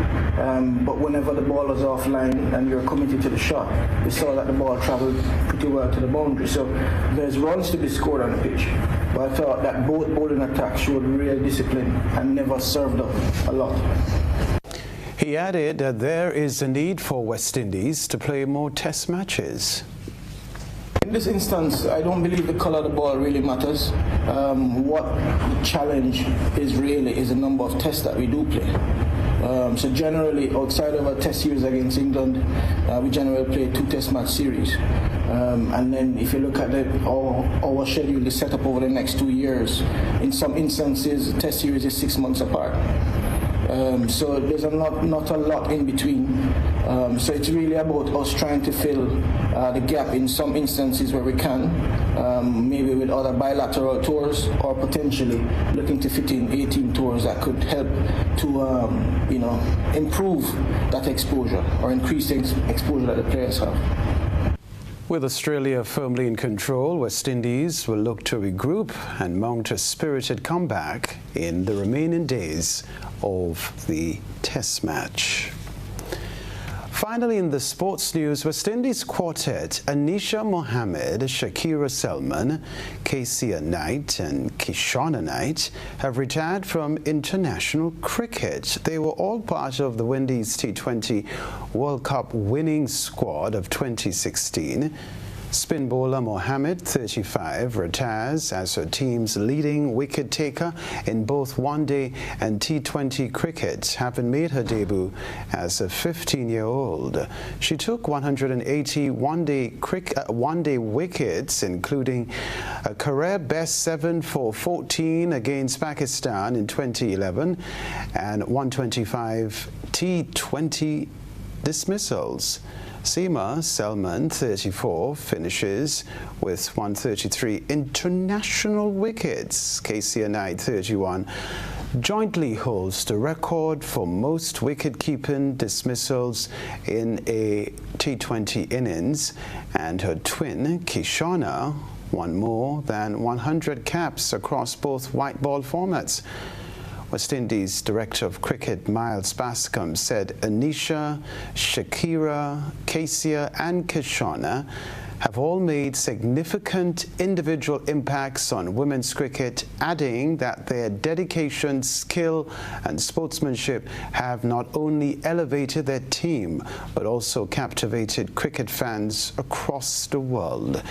But whenever the ball is offline and you're committed to the shot, we saw that the ball traveled pretty well to the boundary. So there's runs to be scored on the pitch. But I thought that both bowling attacks showed real discipline and never served up a lot. He added that there is a need for West Indies to play more test matches. In this instance, I don't believe the color of the ball really matters. What the challenge is the number of tests that we do play. So generally, outside of a test series against England, we generally play 2 test match series. And then if you look at our schedule is set up over the next 2 years. In some instances, the test series is 6 months apart. So there's not a lot in between. So it's really about us trying to fill the gap in some instances where we can, maybe with other bilateral tours, or potentially looking to fit in 18 tours that could help to improve that exposure or increase the exposure that the players have. With Australia firmly in control, West Indies will look to regroup and mount a spirited comeback in the remaining days of the Test match. Finally, in the sports news, West Indies quartet Anisha Mohammed, Shakira Selman, Kezia Knight and Kishonna Knight have retired from international cricket. They were all part of the Windies T20 World Cup winning squad of 2016. Spin bowler Mohammed, 35, retires as her team's leading wicket taker in both one-day and T20 cricket, having made her debut as a 15-year-old. She took 180 one-day wickets, including a career best 7 for 14 against Pakistan in 2011 and 125 T20 dismissals. Seema Selman, 34, finishes with 133 international wickets. Kezia Knight, 31, jointly holds the record for most wicket-keeping dismissals in a T20 innings, and her twin, Kishonna, won more than 100 caps across both white ball formats. West Indies Director of Cricket Miles Bascom said Anisha, Shakira, Kezia and Kishonna have all made significant individual impacts on women's cricket, adding that their dedication, skill and sportsmanship have not only elevated their team but also captivated cricket fans across the world.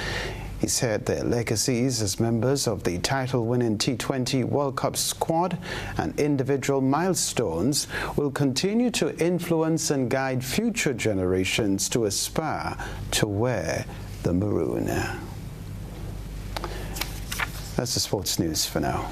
He said their legacies as members of the title-winning T20 World Cup squad and individual milestones will continue to influence and guide future generations to aspire to wear the maroon. That's the sports news for now.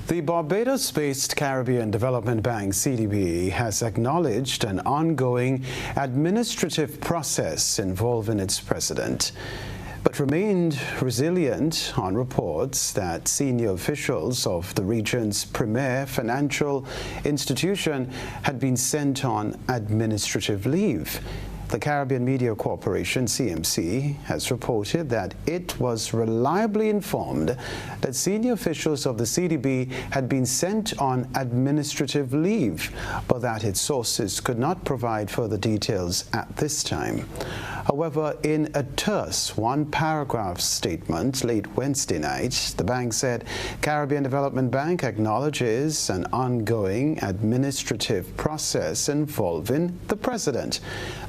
The Barbados-based Caribbean Development Bank, CDB, has acknowledged an ongoing administrative process involving its president, but remained resilient on reports that senior officials of the region's premier financial institution had been sent on administrative leave. The Caribbean Media Corporation, CMC, has reported that it was reliably informed that senior officials of the CDB had been sent on administrative leave, but that its sources could not provide further details at this time. However, in a terse one-paragraph statement late Wednesday night, the bank said Caribbean Development Bank acknowledges an ongoing administrative process involving the president.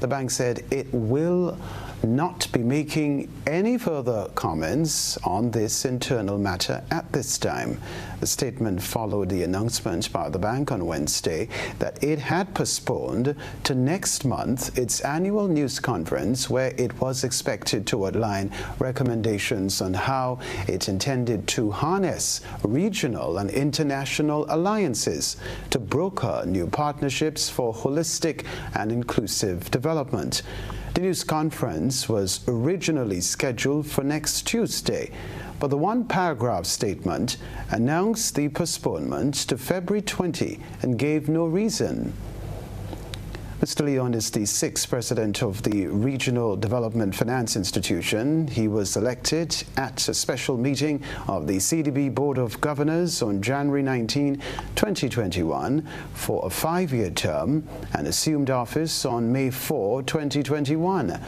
The bank said it will not be making any further comments on this internal matter at this time. The statement followed the announcement by the bank on Wednesday that it had postponed to next month its annual news conference, where it was expected to outline recommendations on how it intended to harness regional and international alliances to broker new partnerships for holistic and inclusive development. The news conference was originally scheduled for next Tuesday, but the one-paragraph statement announced the postponement to February 20 and gave no reason. Mr. Leon is the 6th president of the Regional Development Finance Institution. He was elected at a special meeting of the CDB Board of Governors on January 19, 2021 for a 5-year term and assumed office on May 4, 2021.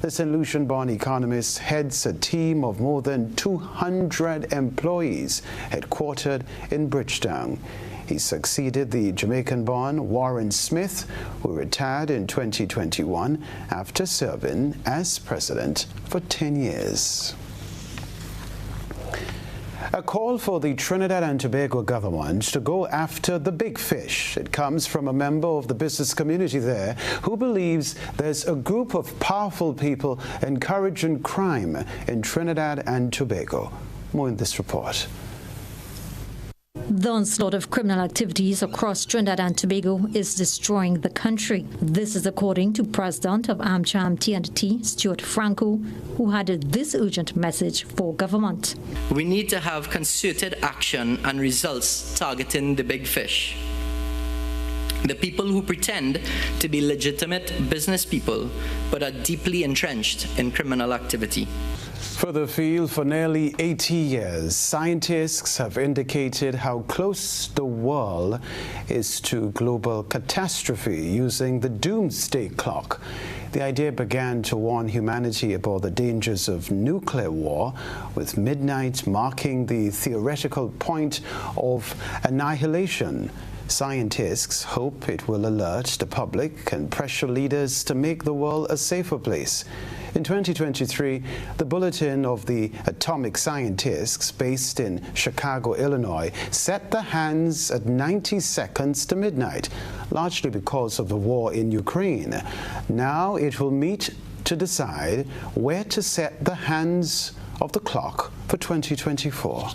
The St. Lucian-born economist heads a team of more than 200 employees headquartered in Bridgetown. He succeeded the Jamaican-born Warren Smith, who retired in 2021 after serving as president for 10 years. A call for the Trinidad and Tobago government to go after the big fish. It comes from a member of the business community there who believes there's a group of powerful people encouraging crime in Trinidad and Tobago. More in this report. The onslaught of criminal activities across Trinidad and Tobago is destroying the country. This is according to President of AmCham T&T, Stuart Franco, who had this urgent message for government. We need to have concerted action and results targeting the big fish. The people who pretend to be legitimate business people but are deeply entrenched in criminal activity. Further afield, for nearly 80 years, scientists have indicated how close the world is to global catastrophe using the doomsday clock. The idea began to warn humanity about the dangers of nuclear war, with midnight marking the theoretical point of annihilation. Scientists hope it will alert the public and pressure leaders to make the world a safer place. In 2023, the Bulletin of the Atomic Scientists, based in Chicago, Illinois, set the hands at 90 seconds to midnight, largely because of the war in Ukraine. Now it will meet to decide where to set the hands of the clock for 2024.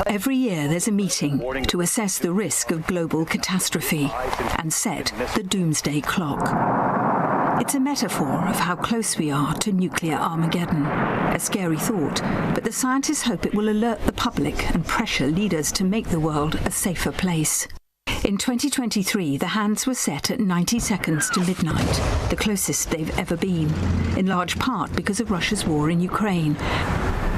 Every year there's a meeting to assess the risk of global catastrophe and set the doomsday clock. It's a metaphor of how close we are to nuclear Armageddon. A scary thought, but the scientists hope it will alert the public and pressure leaders to make the world a safer place. In 2023, the hands were set at 90 seconds to midnight, the closest they've ever been, in large part because of Russia's war in Ukraine.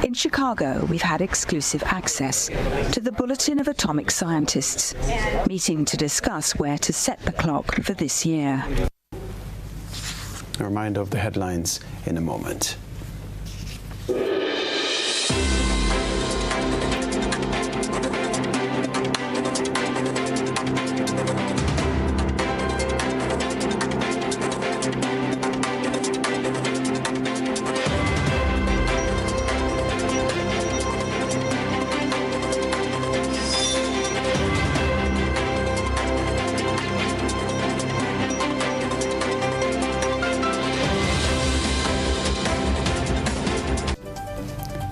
In Chicago, we've had exclusive access to the Bulletin of Atomic Scientists, meeting to discuss where to set the clock for this year. A reminder of the headlines in a moment.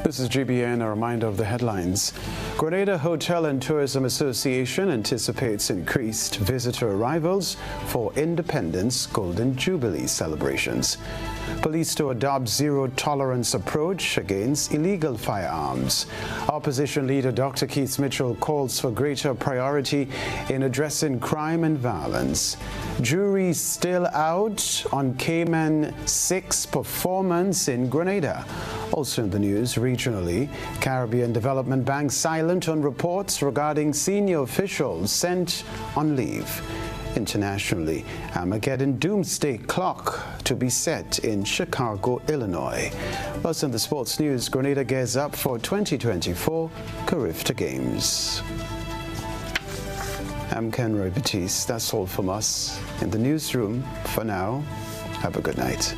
This is GBN, a reminder of the headlines. Grenada Hotel and Tourism Association anticipates increased visitor arrivals for Independence Golden Jubilee celebrations. Police to adopt zero-tolerance approach against illegal firearms. Opposition leader Dr. Keith Mitchell calls for greater priority in addressing crime and violence. Jury still out on Cayman 6 performance in Grenada. Also in the news, regionally, Caribbean Development Bank silent on reports regarding senior officials sent on leave. Internationally, Armageddon Doomsday Clock to be set in Chicago, Illinois. Plus in the sports news, Grenada gears up for 2024 Carifta Games. I'm Kenroy Baptiste. That's all from us in the newsroom for now. Have a good night.